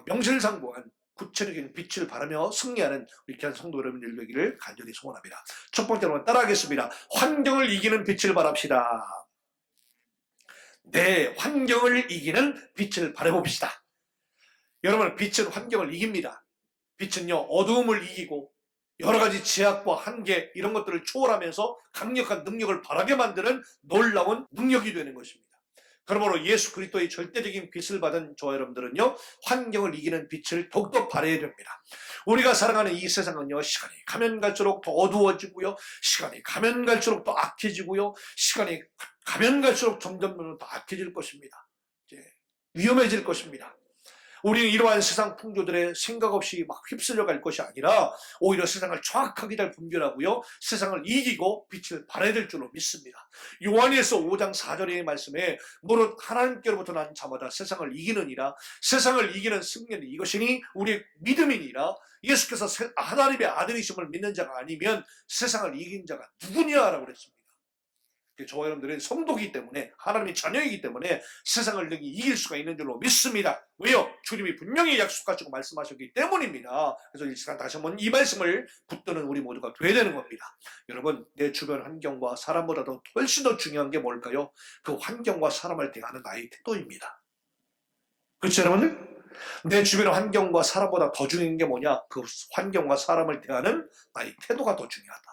명실상부한 구체적인 빛을 발하며 승리하는 우리 귀한 성도 여러분들 되기를 간절히 소원합니다. 첫 번째로 따라하겠습니다. 환경을 이기는 빛을 발합시다. 네, 환경을 이기는 빛을 발해봅시다. 여러분, 빛은 환경을 이깁니다. 빛은요, 어두움을 이기고 여러 가지 제약과 한계 이런 것들을 초월하면서 강력한 능력을 발하게 만드는 놀라운 능력이 되는 것입니다. 그러므로 예수 그리스도의 절대적인 빛을 받은 저와 여러분들은요, 환경을 이기는 빛을 더욱더 발해야 됩니다. 우리가 살아가는 이 세상은요, 시간이 가면 갈수록 더 어두워지고요, 시간이 가면 갈수록 더 악해지고요, 시간이 가면 갈수록 점점 더 악해질 것입니다. 이제 위험해질 것입니다. 우리는 이러한 세상 풍조들에 생각 없이 막 휩쓸려 갈 것이 아니라 오히려 세상을 정확하게 잘 분별하고요, 세상을 이기고 빛을 발해야 될 줄로 믿습니다. 요한일서 5장 4절의 말씀에 무릇 하나님께로부터 난 자마다 세상을 이기느니라. 세상을 이기는 승리는 이것이니 우리의 믿음이니라. 예수께서 하나님의 아들이심을 믿는 자가 아니면 세상을 이긴 자가 누구냐라고 그랬습니다. 저와 여러분들은 성도이기 때문에, 하나님의 자녀이기 때문에 세상을 능히 이길 수가 있는 줄로 믿습니다. 왜요? 주님이 분명히 약속하시고 말씀하셨기 때문입니다. 그래서 이 시간 다시 한번 이 말씀을 붙드는 우리 모두가 돼야 되는 겁니다. 여러분, 내 주변 환경과 사람보다도 훨씬 더 중요한 게 뭘까요? 그 환경과 사람을 대하는 나의 태도입니다. 그렇죠, 여러분들? 내 주변 환경과 사람보다 더 중요한 게 뭐냐? 그 환경과 사람을 대하는 나의 태도가 더 중요하다.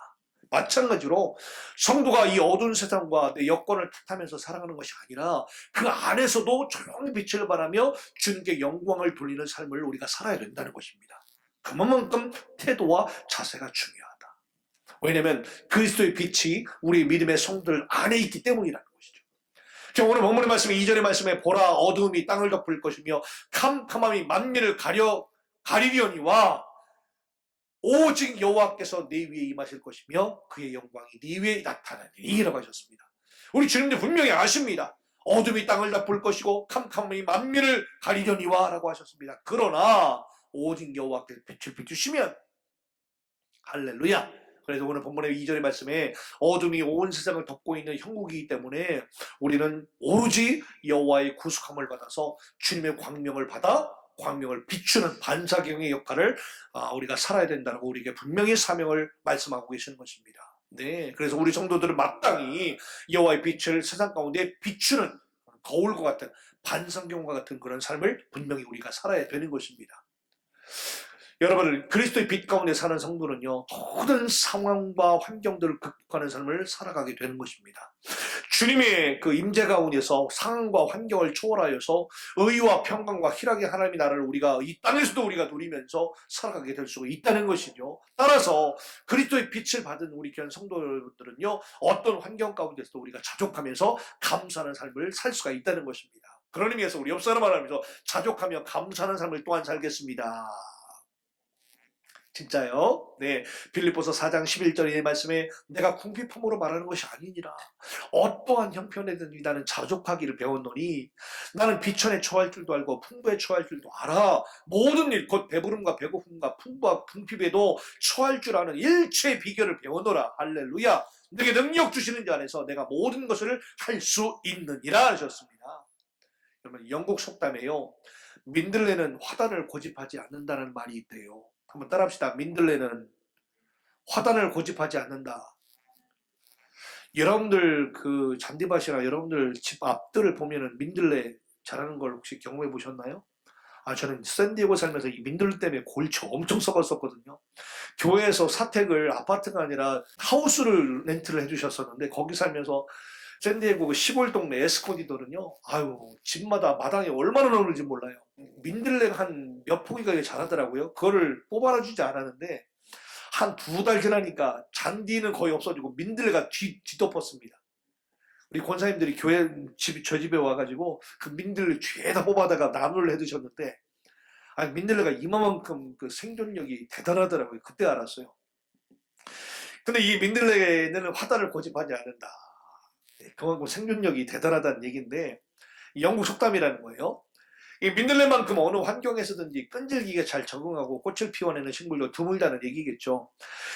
마찬가지로 성도가 이 어두운 세상과 내 여건을 탓하면서 살아가는 것이 아니라 그 안에서도 조용히 빛을 발하며 주님께 영광을 돌리는 삶을 우리가 살아야 된다는 것입니다. 그만큼 태도와 자세가 중요하다. 왜냐하면 그리스도의 빛이 우리 믿음의 성도들 안에 있기 때문이라는 것이죠. 오늘 본문의 말씀에 2절의 말씀에 보라 어두움이 땅을 덮을 것이며 캄캄함이 만민을 가리려니와 오직 여호와께서 네 위에 임하실 것이며 그의 영광이 네 위에 나타나리니 라고 하셨습니다. 우리 주님도 분명히 아십니다. 어둠이 땅을 덮을 것이고 캄캄함이 만민을 가리려니와 라고 하셨습니다. 그러나 오직 여호와께서 빛을 비추시면, 할렐루야. 그래서 오늘 본문의 2절의 말씀에 어둠이 온 세상을 덮고 있는 형국이기 때문에 우리는 오로지 여호와의 구속함을 받아서 주님의 광명을 받아 광명을 비추는 반사경의 역할을 우리가 살아야 된다고 우리에게 분명히 사명을 말씀하고 계시는 것입니다. 네, 그래서 우리 성도들은 마땅히 여호와의 빛을 세상 가운데 비추는 거울과 같은 반성경과 같은 그런 삶을 분명히 우리가 살아야 되는 것입니다. 여러분, 그리스도의 빛 가운데 사는 성도는요, 모든 상황과 환경들을 극복하는 삶을 살아가게 되는 것입니다. 주님의 그 임재 가운데서 상황과 환경을 초월하여서 의와 평강과 희락의 하나님의 나라를 우리가 이 땅에서도 우리가 누리면서 살아가게 될 수가 있다는 것이죠. 따라서 그리스도의 빛을 받은 우리 귀한 성도들은요, 어떤 환경 가운데서도 우리가 자족하면서 감사하는 삶을 살 수가 있다는 것입니다. 그런 의미에서 우리 옆 사람 말하면서 자족하며 감사하는 삶을 또한 살겠습니다. 진짜요? 네. 빌립보서 4장 11절의 말씀에 내가 궁핍함으로 말하는 것이 아니니라. 어떠한 형편에든지 나는 자족하기를 배웠노니 나는 비천에 처할 줄도 알고 풍부에 처할 줄도 알아. 모든 일 곧 배부름과 배고픔과 풍부와 궁핍에도 처할 줄 아는 일체의 비결을 배워노라. 할렐루야. 내게 능력 주시는 자 안에서 내가 모든 것을 할 수 있느니라 하셨습니다. 여러분, 영국 속담에요, 민들레는 화단을 고집하지 않는다는 말이 있대요. 한번 따라합시다. 민들레는 화단을 고집하지 않는다. 여러분들 그 잔디밭이나 여러분들 집 앞들을 보면은 민들레 자라는 걸 혹시 경험해 보셨나요? 저는 샌디에고 살면서 이 민들레 때문에 골치 엄청 썩었었거든요. 교회에서 사택을 아파트가 아니라 하우스를 렌트를 해주셨었는데 거기 살면서 샌디에고 그 시골 동네 에스코디들은요, 집마다 마당에 얼마나 넘는지 몰라요. 민들레가 한 몇 포기가 자라더라고요. 그거를 뽑아주지 않았는데 한 2달 지나니까 잔디는 거의 없어지고 민들레가 뒤덮었습니다. 우리 권사님들이 교회 저 집에 와가지고 그 민들레 죄다 뽑아다가 나무를 해두셨는데, 민들레가 이만큼 그 생존력이 대단하더라고요. 그때 알았어요. 근데 이 민들레는 화단을 고집하지 않는다. 그만큼 생존력이 대단하다는 얘기인데, 영국 속담이라는 거예요. 이 민들레만큼 어느 환경에서든지 끈질기게 잘 적응하고 꽃을 피워내는 식물도 드물다는 얘기겠죠.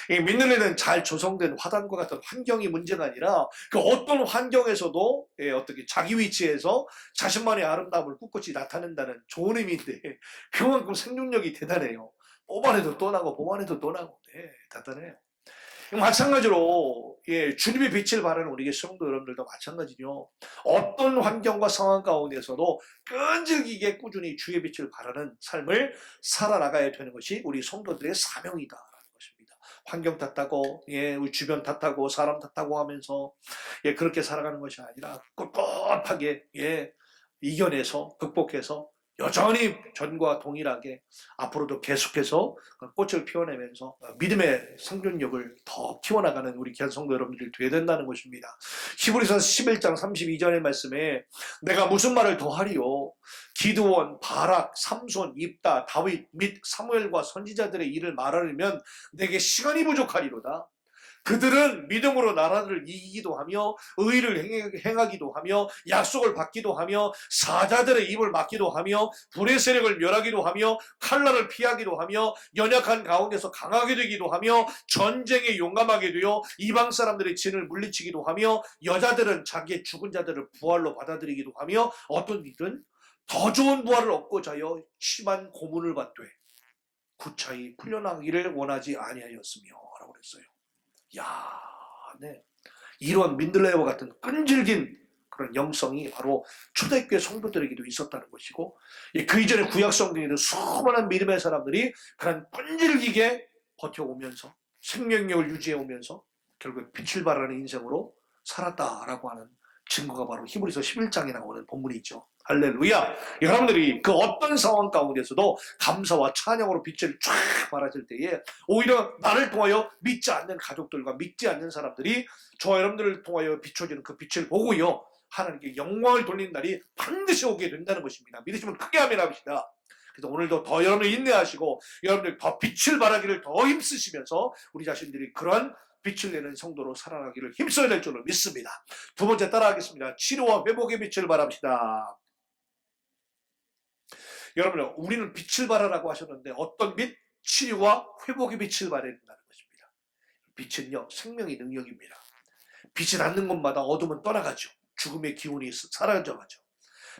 이 민들레는 잘 조성된 화단과 같은 환경이 문제가 아니라 그 어떤 환경에서도 어떻게 자기 위치에서 자신만의 아름다움을 꿋꿋이 나타낸다는 좋은 의미인데, 그만큼 생존력이 대단해요. 뽑아내도 또 나고 뽑아내도 또 나고. 네, 대단해요. 마찬가지로 주님의 빛을 바라는 우리 성도 여러분들도 마찬가지죠. 어떤 환경과 상황 가운데서도 끈질기게 꾸준히 주의 빛을 바라는 삶을 살아나가야 되는 것이 우리 성도들의 사명이다라는 것입니다. 환경 탓하고 우리 주변 탓하고 사람 탓하고 하면서 그렇게 살아가는 것이 아니라 꿋꿋하게 이겨내서 극복해서 여전히 전과 동일하게 앞으로도 계속해서 꽃을 피워내면서 믿음의 생존력을 더 키워나가는 우리 귀한 성도 여러분들이 되어야 된다는 것입니다. 히브리서 11장 32절의 말씀에 내가 무슨 말을 더하리요? 기드온, 바락, 삼손, 입다, 다윗 및 사무엘과 선지자들의 일을 말하려면 내게 시간이 부족하리로다. 그들은 믿음으로 나라를 이기기도 하며 의를 행하기도 하며 약속을 받기도 하며 사자들의 입을 막기도 하며 불의 세력을 멸하기도 하며 칼날을 피하기도 하며 연약한 가운데서 강하게 되기도 하며 전쟁에 용감하게 되어 이방 사람들의 진을 물리치기도 하며 여자들은 자기의 죽은 자들을 부활로 받아들이기도 하며 어떤 이들은 더 좋은 부활을 얻고자 하여 심한 고문을 받되 구차히 풀려나기를 원하지 아니하였으며 라고 그랬어요. 네. 이런 민들레와 같은 끈질긴 그런 영성이 바로 초대교회 성도들에게도 있었다는 것이고, 그 이전에 구약 성경에도 수많은 믿음의 사람들이 그런 끈질기게 버텨오면서 생명력을 유지해오면서 결국 빛을 발하는 인생으로 살았다라고 하는 증거가 바로 히브리서 11장에 나오는 본문이죠. 할렐루야! 여러분들이 그 어떤 상황 가운데서도 감사와 찬양으로 빛을 쫙 발하실 때에 오히려 나를 통하여 믿지 않는 가족들과 믿지 않는 사람들이 저와 여러분들을 통하여 비춰지는 그 빛을 보고요, 하나님께 영광을 돌리는 날이 반드시 오게 된다는 것입니다. 믿으시면 크게 아멘 합시다. 그래서 오늘도 더 여러분들 인내하시고 여러분들 더 빛을 발하기를 더 힘쓰시면서 우리 자신들이 그러한 빛을 내는 성도로 살아가기를 힘써야 될 줄로 믿습니다. 두 번째 따라하겠습니다. 치료와 회복의 빛을 발합시다. 여러분, 우리는 빛을 발하라고 하셨는데 어떤 빛? 치유와 회복의 빛을 발해야 된다는 것입니다. 빛은요, 생명의 능력입니다. 빛이 닿는 곳마다 어둠은 떠나가죠. 죽음의 기운이 사라져가죠.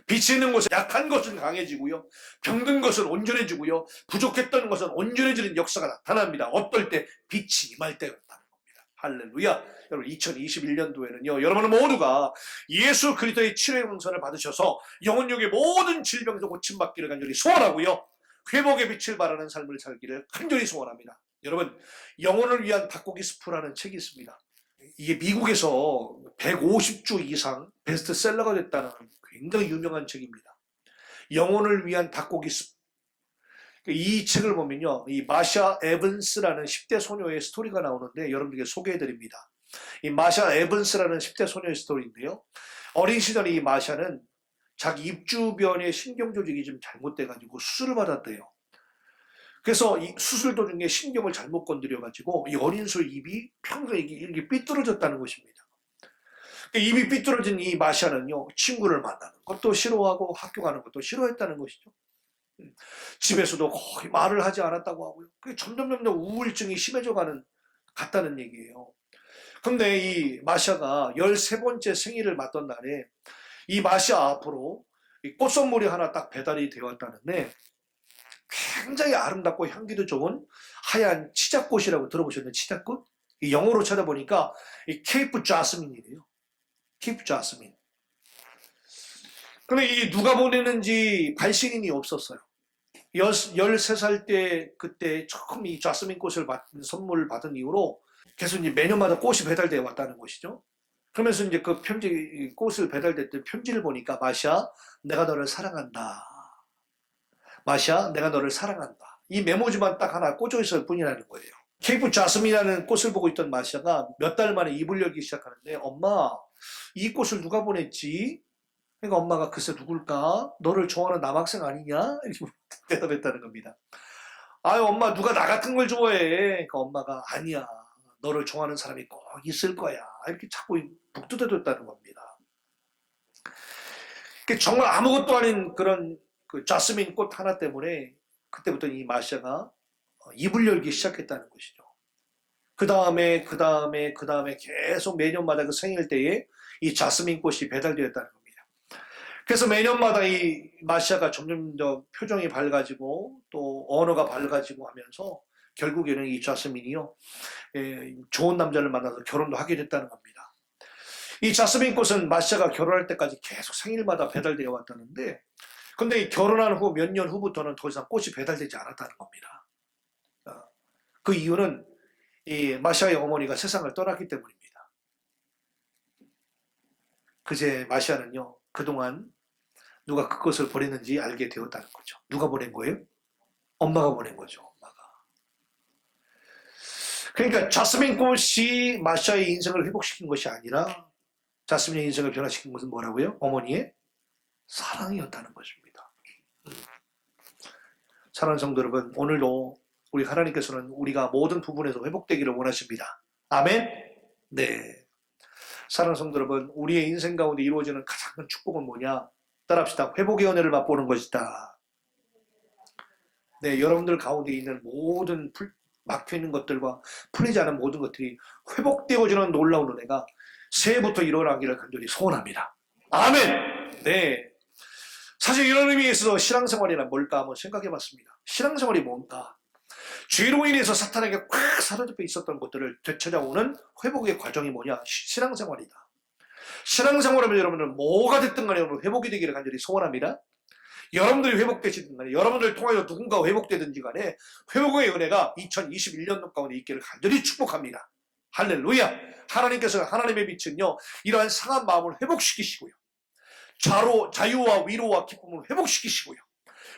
빛이 있는 곳에 약한 것은 강해지고요, 병든 것은 온전해지고요, 부족했던 것은 온전해지는 역사가 나타납니다. 어떨 때? 빛이 임할 때였다는 겁니다. 할렐루야. 여러분 2021년도에는요. 여러분 모두가 예수 그리스도의 치료의 용선을 받으셔서 영혼력의 모든 질병에서 고침받기를 간절히 소원하고요. 회복의 빛을 발하는 삶을 살기를 간절히 소원합니다. 여러분 영혼을 위한 닭고기 스프라는 책이 있습니다. 이게 미국에서 150주 이상 베스트셀러가 됐다는 굉장히 유명한 책입니다. 영혼을 위한 닭고기 스프. 이 책을 보면요, 이 마샤 에번스라는 10대 소녀의 스토리가 나오는데 여러분들께 소개해드립니다. 이 마샤 에번스라는 10대 소녀의 스토리인데요. 어린 시절 이 마샤는 자기 입 주변의 신경 조직이 좀 잘못돼가지고 수술을 받았대요. 그래서 이 수술 도중에 신경을 잘못 건드려가지고 이 어린 소녀 입이 평소에 이렇게 삐뚤어졌다는 것입니다. 입이 삐뚤어진 이 마샤는요, 친구를 만나는 것도 싫어하고 학교 가는 것도 싫어했다는 것이죠. 집에서도 거의 말을 하지 않았다고 하고요. 그게 점점 우울증이 심해져 갔다는 얘기예요. 근데 이 마샤가 13번째 생일을 맞던 날에 이 마샤 앞으로 이 꽃 선물이 하나 딱 배달이 되었다는데 굉장히 아름답고 향기도 좋은 하얀 치자꽃이라고 들어보셨나요? 치자꽃? 이 영어로 찾아보니까 이 케이프 자스민이래요. 케이프 자스민. 근데 이 누가 보내는지 발신인이 없었어요. 13살 때 그때 처음 이 자스민 꽃을 선물을 받은 이후로 계속 이제 매년마다 꽃이 배달되어 왔다는 것이죠. 그러면서 이제 그 편지, 꽃을 배달됐던 편지를 보니까 마샤, 내가 너를 사랑한다. 마샤, 내가 너를 사랑한다. 이 메모지만 딱 하나 꽂혀 있을 뿐이라는 거예요. 케이프 자스민이라는 꽃을 보고 있던 마샤가 몇 달 만에 입을 열기 시작하는데, 엄마, 이 꽃을 누가 보냈지? 그러니까 엄마가 글쎄 누굴까? 너를 좋아하는 남학생 아니냐? 이렇게 대답했다는 겁니다. 아유 엄마 누가 나 같은 걸 좋아해? 그러니까 엄마가 아니야. 너를 좋아하는 사람이 꼭 있을 거야. 이렇게 자꾸 북 두드렸다는 겁니다. 정말 아무것도 아닌 그런 그 자스민 꽃 하나 때문에 그때부터 이 마샤가 입을 열기 시작했다는 것이죠. 그 다음에 계속 매년마다 그 생일 때에 이 자스민 꽃이 배달되었다는 겁니다. 그래서 매년마다 이 마샤가 점점 더 표정이 밝아지고 또 언어가 밝아지고 하면서 결국에는 이 자스민이요, 좋은 남자를 만나서 결혼도 하게 됐다는 겁니다. 이 자스민 꽃은 마샤가 결혼할 때까지 계속 생일마다 배달되어 왔다는데, 근데 이 결혼한 후 몇 년 후부터는 더 이상 꽃이 배달되지 않았다는 겁니다. 그 이유는 이 마샤의 어머니가 세상을 떠났기 때문입니다. 그제 마샤는요, 그동안 누가 그것을 보냈는지 알게 되었다는 거죠. 누가 보낸 거예요? 엄마가 보낸 거죠. 엄마가. 그러니까 자스민 꽃이 마샤의 인생을 회복시킨 것이 아니라 자스민의 인생을 변화시킨 것은 뭐라고요? 어머니의 사랑이었다는 것입니다. 사랑하는 성도 여러분, 오늘도 우리 하나님께서는 우리가 모든 부분에서 회복되기를 원하십니다. 아멘? 네. 사랑하는 성도 여러분, 우리의 인생 가운데 이루어지는 가장 큰 축복은 뭐냐? 따라합시다. 회복의 은혜를 맛보는 것이다. 네, 여러분들 가운데 있는 모든 막혀있는 것들과 풀리지 않은 모든 것들이 회복되어지는 놀라운 은혜가 새해부터 일어나기를 간절히 소원합니다. 아멘! 네. 사실 이런 의미에서 신앙생활이란 뭘까 한번 생각해 봤습니다. 신앙생활이 뭔가? 죄로 인해서 사탄에게 꽉 사로잡혀 있었던 것들을 되찾아오는 회복의 과정이 뭐냐? 신앙생활이다. 신앙생활하면 여러분들 뭐가 됐든 간에 여러분 회복이 되기를 간절히 소원합니다. 여러분들이 회복되시든 간에 여러분들을 통하여 누군가 회복되든지 간에 회복의 은혜가 2021년 가운데 있기를 간절히 축복합니다. 할렐루야. 하나님께서 하나님의 빛은요, 이러한 상한 마음을 회복시키시고요, 자유와 위로와 기쁨을 회복시키시고요,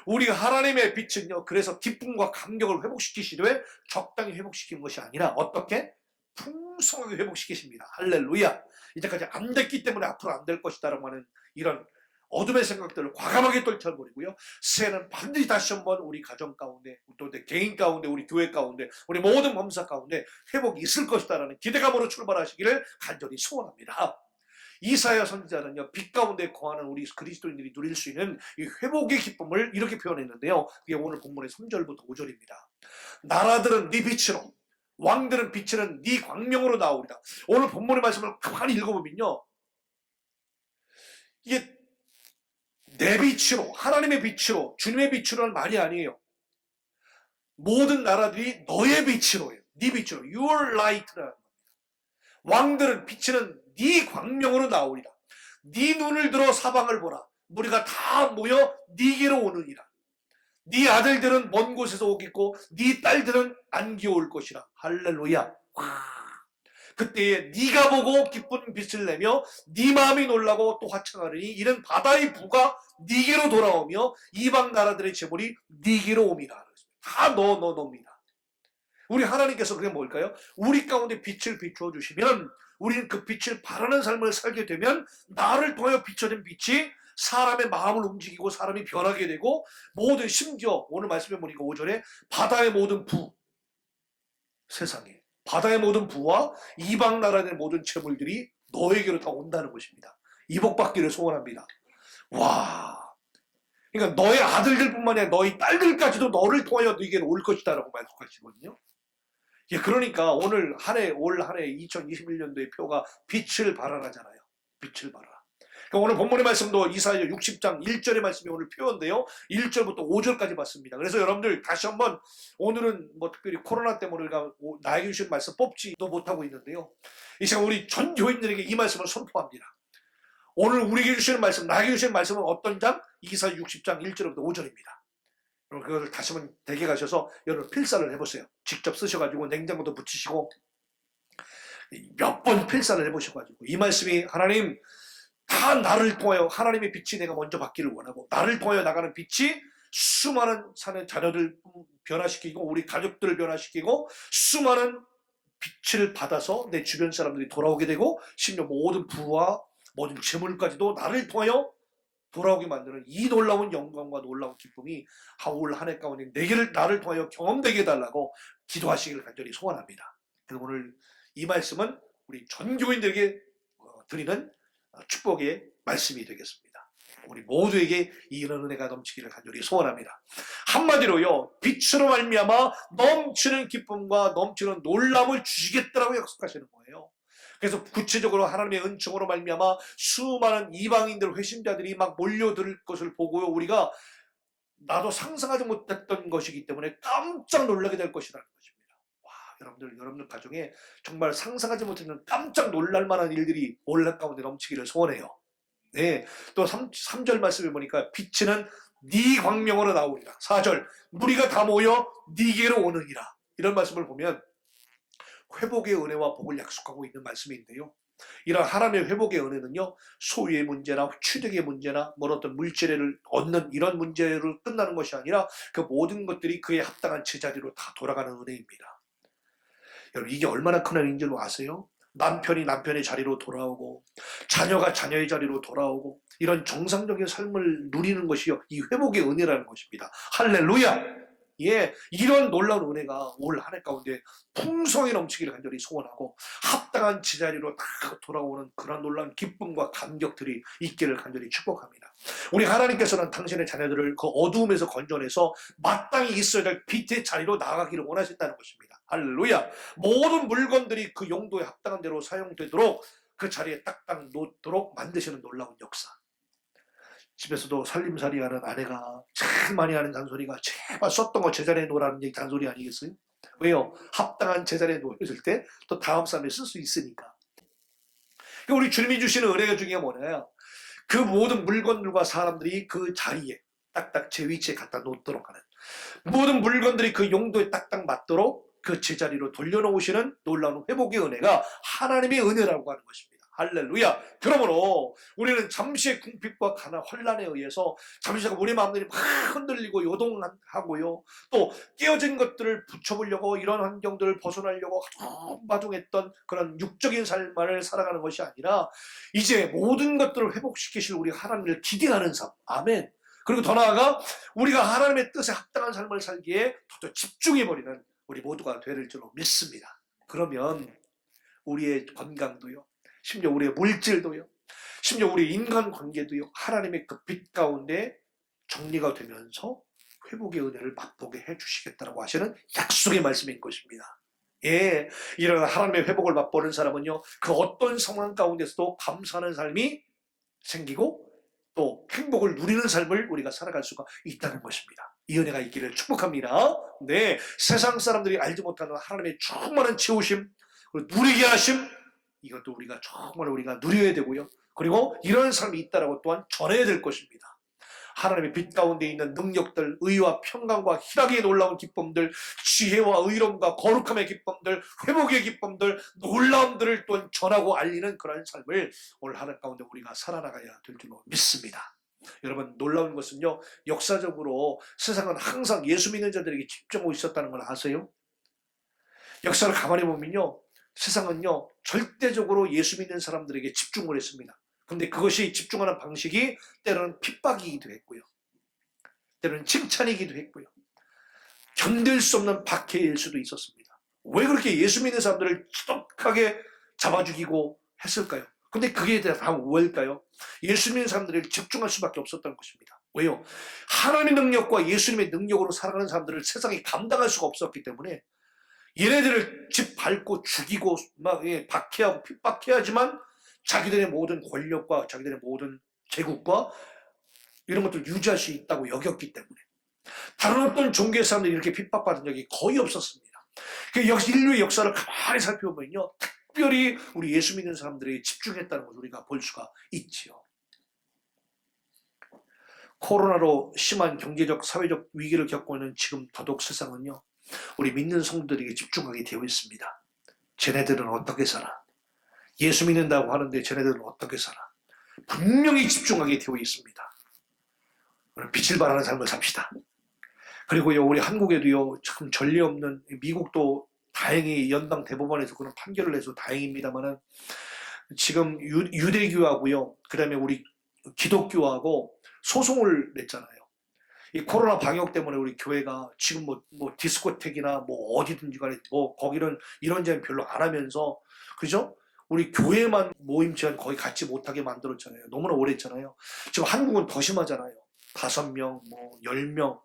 우리가 하나님의 빛은요, 그래서 기쁨과 감격을 회복시키시되 적당히 회복시키는 것이 아니라 어떻게? 풍성하게 회복시키십니다. 할렐루야. 이제까지 안 됐기 때문에 앞으로 안 될 것이다 라고 하는 이런 어둠의 생각들을 과감하게 떨쳐버리고요, 새해는 반드시 다시 한번 우리 가정 가운데, 또 개인 가운데, 우리 교회 가운데, 우리 모든 범사 가운데 회복이 있을 것이다 라는 기대감으로 출발하시기를 간절히 소원합니다. 이사야 선지자는요, 빛 가운데 거하는 우리 그리스도인들이 누릴 수 있는 이 회복의 기쁨을 이렇게 표현했는데요, 그게 오늘 본문의 3절부터 5절입니다. 나라들은 네 빛으로, 왕들은 빛은 네 광명으로 나오리다. 오늘 본문의 말씀을 가만히 읽어보면요, 이게 내 빛으로, 하나님의 빛으로, 주님의 빛으로는 말이 아니에요. 모든 나라들이 너의 빛으로예요. 네 빛으로, your light라는 겁니다. 왕들은 비치는 네 광명으로 나오리라. 네 눈을 들어 사방을 보라. 무리가 다 모여 네게로 오느니라. 네 아들들은 먼 곳에서 오겠고 네 딸들은 안기 올 것이라. 할렐루야. 와. 그때에 네가 보고 기쁜 빛을 내며 네 마음이 놀라고 또 화창하리니 이는 바다의 부가 네게로 돌아오며 이방 나라들의 재물이 네게로 옵니다. 다 넣습니다. 우리 하나님께서 그게 뭘까요? 우리 가운데 빛을 비추어 주시면 우리는 그 빛을 바라는 삶을 살게 되면 나를 통하여 비춰진 빛이 사람의 마음을 움직이고 사람이 변하게 되고 모든 심지어 오늘 말씀해 보니까 5절에 바다의 모든 부 세상에 바다의 모든 부와 이방 나라의 모든 재물들이 너에게로 다 온다는 것입니다. 이 복 받기를 소원합니다. 와, 그러니까 너의 아들들뿐만 아니라 너의 딸들까지도 너를 통하여 너에게로 올 것이다라고 말씀하시거든요. 예, 그러니까 올 한 해 2021년도의 표가 빛을 발하라잖아요. 빛을 발하라. 그러니까 오늘 본문의 말씀도 이사야 60장 1절의 말씀이 오늘 표인데요. 1절부터 5절까지 봤습니다. 그래서 여러분들 다시 한번 오늘은 뭐 특별히 코로나 때문에 우리가 나에게 주신 말씀 뽑지도 못하고 있는데요. 이 시간 우리 전 교인들에게 이 말씀을 선포합니다. 오늘 우리에게 주시는 말씀, 나에게 주시는 말씀은 어떤 장? 이사야 60장 1절부터 5절입니다. 여러분 그걸 다시 한번 댁에 가셔서 여러분 필사를 해보세요. 직접 쓰셔가지고 냉장고도 붙이시고 몇 번 필사를 해보셔가지고 이 말씀이 하나님 다 나를 통하여 하나님의 빛이 내가 먼저 받기를 원하고 나를 통하여 나가는 빛이 수많은 사는 자녀들 변화시키고 우리 가족들을 변화시키고 수많은 빛을 받아서 내 주변 사람들이 돌아오게 되고 심지어 모든 부와 모든 재물까지도 나를 통하여 돌아오게 만드는 이 놀라운 영광과 놀라운 기쁨이 올 한 해 가운데 나를 통하여 경험되게 해달라고 기도하시기를 간절히 소원합니다. 그래서 오늘 이 말씀은 우리 전교인들에게 드리는 축복의 말씀이 되겠습니다. 우리 모두에게 이런 은혜가 넘치기를 간절히 소원합니다. 한마디로요, 빛으로 말미암아 넘치는 기쁨과 넘치는 놀람을 주시겠다라고 약속하시는 거예요. 그래서 구체적으로 하나님의 은총으로 말미암아 수많은 이방인들 회심자들이 막 몰려들 것을 보고요, 우리가 나도 상상하지 못했던 것이기 때문에 깜짝 놀라게 될 것이라는 것입니다. 와, 여러분들 가정에 정말 상상하지 못했던 깜짝 놀랄 만한 일들이 올 가운데 넘치기를 소원해요. 네, 또 3절 말씀에 보니까 빛은 네 광명으로 나오리라. 4절 무리가 다 모여 네게로 오느니라. 이런 말씀을 보면 회복의 은혜와 복을 약속하고 있는 말씀인데요. 이런 하나님의 회복의 은혜는요, 소유의 문제나 취득의 문제나 뭐 어떤 물질을 얻는 이런 문제로 끝나는 것이 아니라 그 모든 것들이 그에 합당한 제자리로 다 돌아가는 은혜입니다. 여러분 이게 얼마나 큰 은혜인 줄 아세요? 남편이 남편의 자리로 돌아오고 자녀가 자녀의 자리로 돌아오고 이런 정상적인 삶을 누리는 것이요, 이 회복의 은혜라는 것입니다. 할렐루야! 예, 이런 놀라운 은혜가 올 한 해 가운데 풍성히 넘치기를 간절히 소원하고 합당한 제자리로 다 돌아오는 그런 놀라운 기쁨과 감격들이 있기를 간절히 축복합니다. 우리 하나님께서는 당신의 자녀들을 그 어두움에서 건져내서 마땅히 있어야 될 빛의 자리로 나가기를 원하신다는 것입니다. 할렐루야! 모든 물건들이 그 용도에 합당한 대로 사용되도록 그 자리에 딱딱 놓도록 만드시는 놀라운 역사. 집에서도 살림살이하는 아내가 제일 많이 하는 잔소리가 제발 썼던 거 제자리에 놓으라는 얘기 잔소리 아니겠어요? 왜요? 합당한 제자리에 놓였을 때 또 다음 사람이 쓸 수 있으니까. 우리 주님이 주시는 은혜가 중에 뭐냐요? 그 모든 물건들과 사람들이 그 자리에 딱딱 제 위치에 갖다 놓도록 하는, 모든 물건들이 그 용도에 딱딱 맞도록 그 제자리로 돌려놓으시는 놀라운 회복의 은혜가 하나님의 은혜라고 하는 것입니다. 할렐루야! 그러므로 우리는 잠시의 궁핍과 가난, 혼란에 의해서 잠시가 우리 마음들이 막 흔들리고 요동하고요, 또 깨어진 것들을 붙여보려고 이런 환경들을 벗어나려고 마둥했던 그런 육적인 삶을 살아가는 것이 아니라 이제 모든 것들을 회복시키실 우리 하나님을 기대하는 삶. 아멘. 그리고 더 나아가 우리가 하나님의 뜻에 합당한 삶을 살기에 더 집중해버리는 우리 모두가 될 줄로 믿습니다. 그러면 우리의 건강도요, 심지어 우리의 물질도요, 심지어 우리 인간관계도요, 하나님의 그 빛 가운데 정리가 되면서 회복의 은혜를 맛보게 해주시겠다라고 하시는 약속의 말씀인 것입니다. 예, 이런 하나님의 회복을 맛보는 사람은요, 그 어떤 상황 가운데서도 감사하는 삶이 생기고 또 행복을 누리는 삶을 우리가 살아갈 수가 있다는 것입니다. 이 은혜가 있기를 축복합니다. 네, 세상 사람들이 알지 못하는 하나님의 충만한 채우심, 그리고 누리게 하심, 이것도 우리가 정말 우리가 누려야 되고요. 그리고 이런 삶이 있다라고 또한 전해야 될 것입니다. 하나님의 빛 가운데 있는 능력들, 의와 평강과 희락의 놀라운 기쁨들, 지혜와 의로움과 거룩함의 기쁨들, 회복의 기쁨들, 놀라움들을 또 전하고 알리는 그런 삶을 오늘 하늘 가운데 우리가 살아나가야 될 줄로 믿습니다. 여러분, 놀라운 것은요, 역사적으로 세상은 항상 예수 믿는 자들에게 집중하고 있었다는 걸 아세요? 역사를 가만히 보면요, 세상은요 절대적으로 예수 믿는 사람들에게 집중을 했습니다. 근데 그것이 집중하는 방식이 때로는 핍박이기도 했고요, 때로는 칭찬이기도 했고요, 견딜 수 없는 박해일 수도 있었습니다. 왜 그렇게 예수 믿는 사람들을 지독하게 잡아 죽이고 했을까요? 근데 그게 다 뭘까요? 예수 믿는 사람들을 집중할 수밖에 없었던 것입니다. 왜요? 하나님의 능력과 예수님의 능력으로 살아가는 사람들을 세상에 감당할 수가 없었기 때문에 얘네들을 짓밟고 죽이고 막 박해하고 핍박해야지만 자기들의 모든 권력과 자기들의 모든 제국과 이런 것들을 유지할 수 있다고 여겼기 때문에 다른 어떤 종교의 사람들이 이렇게 핍박받은 적이 거의 없었습니다. 인류의 역사를 가만히 살펴보면요, 특별히 우리 예수 믿는 사람들에게 집중했다는 것을 우리가 볼 수가 있지요. 코로나로 심한 경제적, 사회적 위기를 겪고 있는 지금 더더욱 세상은요, 우리 믿는 성도들에게 집중하게 되어 있습니다. 쟤네들은 어떻게 살아? 예수 믿는다고 하는데 쟤네들은 어떻게 살아? 분명히 집중하게 되어 있습니다. 빛을 발하는 삶을 삽시다. 그리고요, 우리 한국에도요, 참 전례 없는, 미국도 다행히 연방 대법원에서 그런 판결을 내서 다행입니다만은 지금 유대교하고요, 그 다음에 우리 기독교하고 소송을 냈잖아요. 이 코로나 방역 때문에 우리 교회가 지금 뭐 디스코텍이나 뭐 어디든지 간에 뭐 거기는 이런 제한 별로 안 하면서, 그죠? 우리 교회만 모임 제한 거의 갖지 못하게 만들었잖아요. 너무나 오래 했잖아요. 지금 한국은 더 심하잖아요. 5명, 뭐 10명.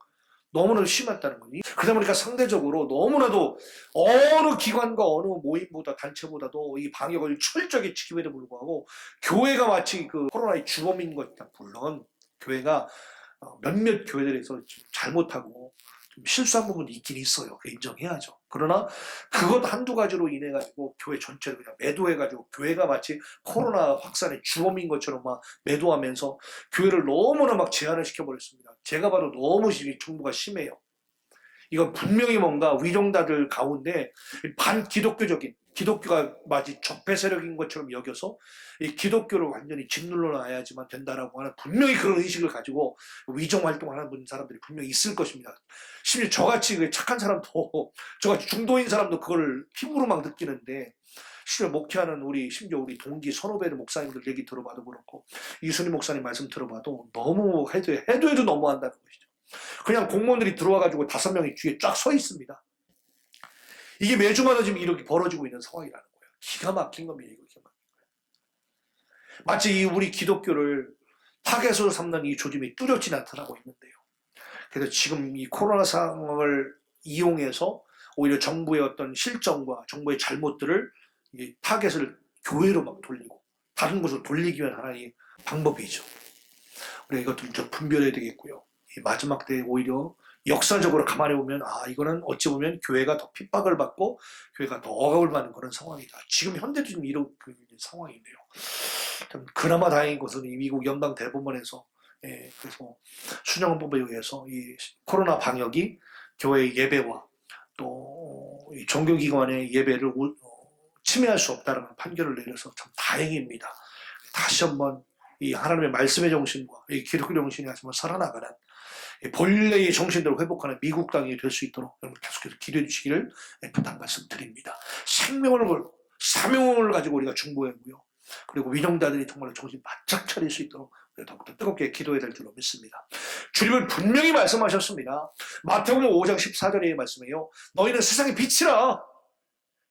너무나도 심했다는 거니. 그러다 보니까 상대적으로 너무나도 어느 기관과 어느 모임보다 단체보다도 이 방역을 철저하게 지킴에도 불구하고 교회가 마치 그 코로나의 주범인 것이다. 물론 교회가 몇몇 교회들에서 잘못하고 좀 실수한 부분이 있긴 있어요. 인정해야죠. 그러나 그것 한두 가지로 인해 가지고 교회 전체를 그냥 매도해 가지고 교회가 마치 코로나 확산의 주범인 것처럼 막 매도하면서 교회를 너무나 막 제한을 시켜버렸습니다. 제가 봐도 너무 정부가 심해요. 이건 분명히 뭔가 위정자들 가운데 반기독교적인, 기독교가 마치 적폐 세력인 것처럼 여겨서 이 기독교를 완전히 짓눌러 놔야지만 된다라고 하는 분명히 그런 의식을 가지고 위정 활동하는 사람들이 분명히 있을 것입니다. 심지어 저같이 착한 사람도, 저같이 중도인 사람도 그걸 피부로 막 느끼는데, 심지어 목회하는 심지어 우리 동기 선후배들 목사님들 얘기 들어봐도 그렇고 이순희 목사님 말씀 들어봐도 너무 해도 너무한다는 것이죠. 그냥 공무원들이 들어와가지고 5명이 뒤에 쫙 서 있습니다. 이게 매주마다 지금 이렇게 벌어지고 있는 상황이라는 거예요. 기가 막힌 겁니다. 이거 기가 막힌 거예요. 마치 우리 기독교를 타겟으로 삼는 이 조짐이 뚜렷이 나타나고 있는데요. 그래서 지금 이 코로나 상황을 이용해서 오히려 정부의 어떤 실정과 정부의 잘못들을 타겟을 교회로 막 돌리고 다른 곳으로 돌리기 위한 하나의 방법이죠. 우리가 이것들을 좀 분별해야 되겠고요. 이 마지막 때에 오히려 역사적으로 가만히 보면 이거는 어찌 보면 교회가 더 핍박을 받고 교회가 더 억압을 받는 그런 상황이다. 지금 현대도 지금 이런 상황인데요. 좀 그나마 다행인 것은 이 미국 연방 대법원에서 그래서 수정헌법에 의해서 이 코로나 방역이 교회 예배와 또 종교기관의 예배를 침해할 수 없다는 판결을 내려서 참 다행입니다. 다시 한번 이 하나님의 말씀의 정신과 이 기독교 정신이 하지만 살아나가는 본래의 정신대로 회복하는 미국 땅이 될 수 있도록 여러분 계속해서 기도해 주시기를 부탁 말씀드립니다. 생명을 걸고 사명을 가지고 우리가 중보하고요. 그리고 위정자들이 정말 정신 바짝 차릴 수 있도록 더욱더 뜨겁게 기도해야 될 줄로 믿습니다. 주님은 분명히 말씀하셨습니다. 마태복음 5장 14절의 말씀이에요. 너희는 세상의 빛이라.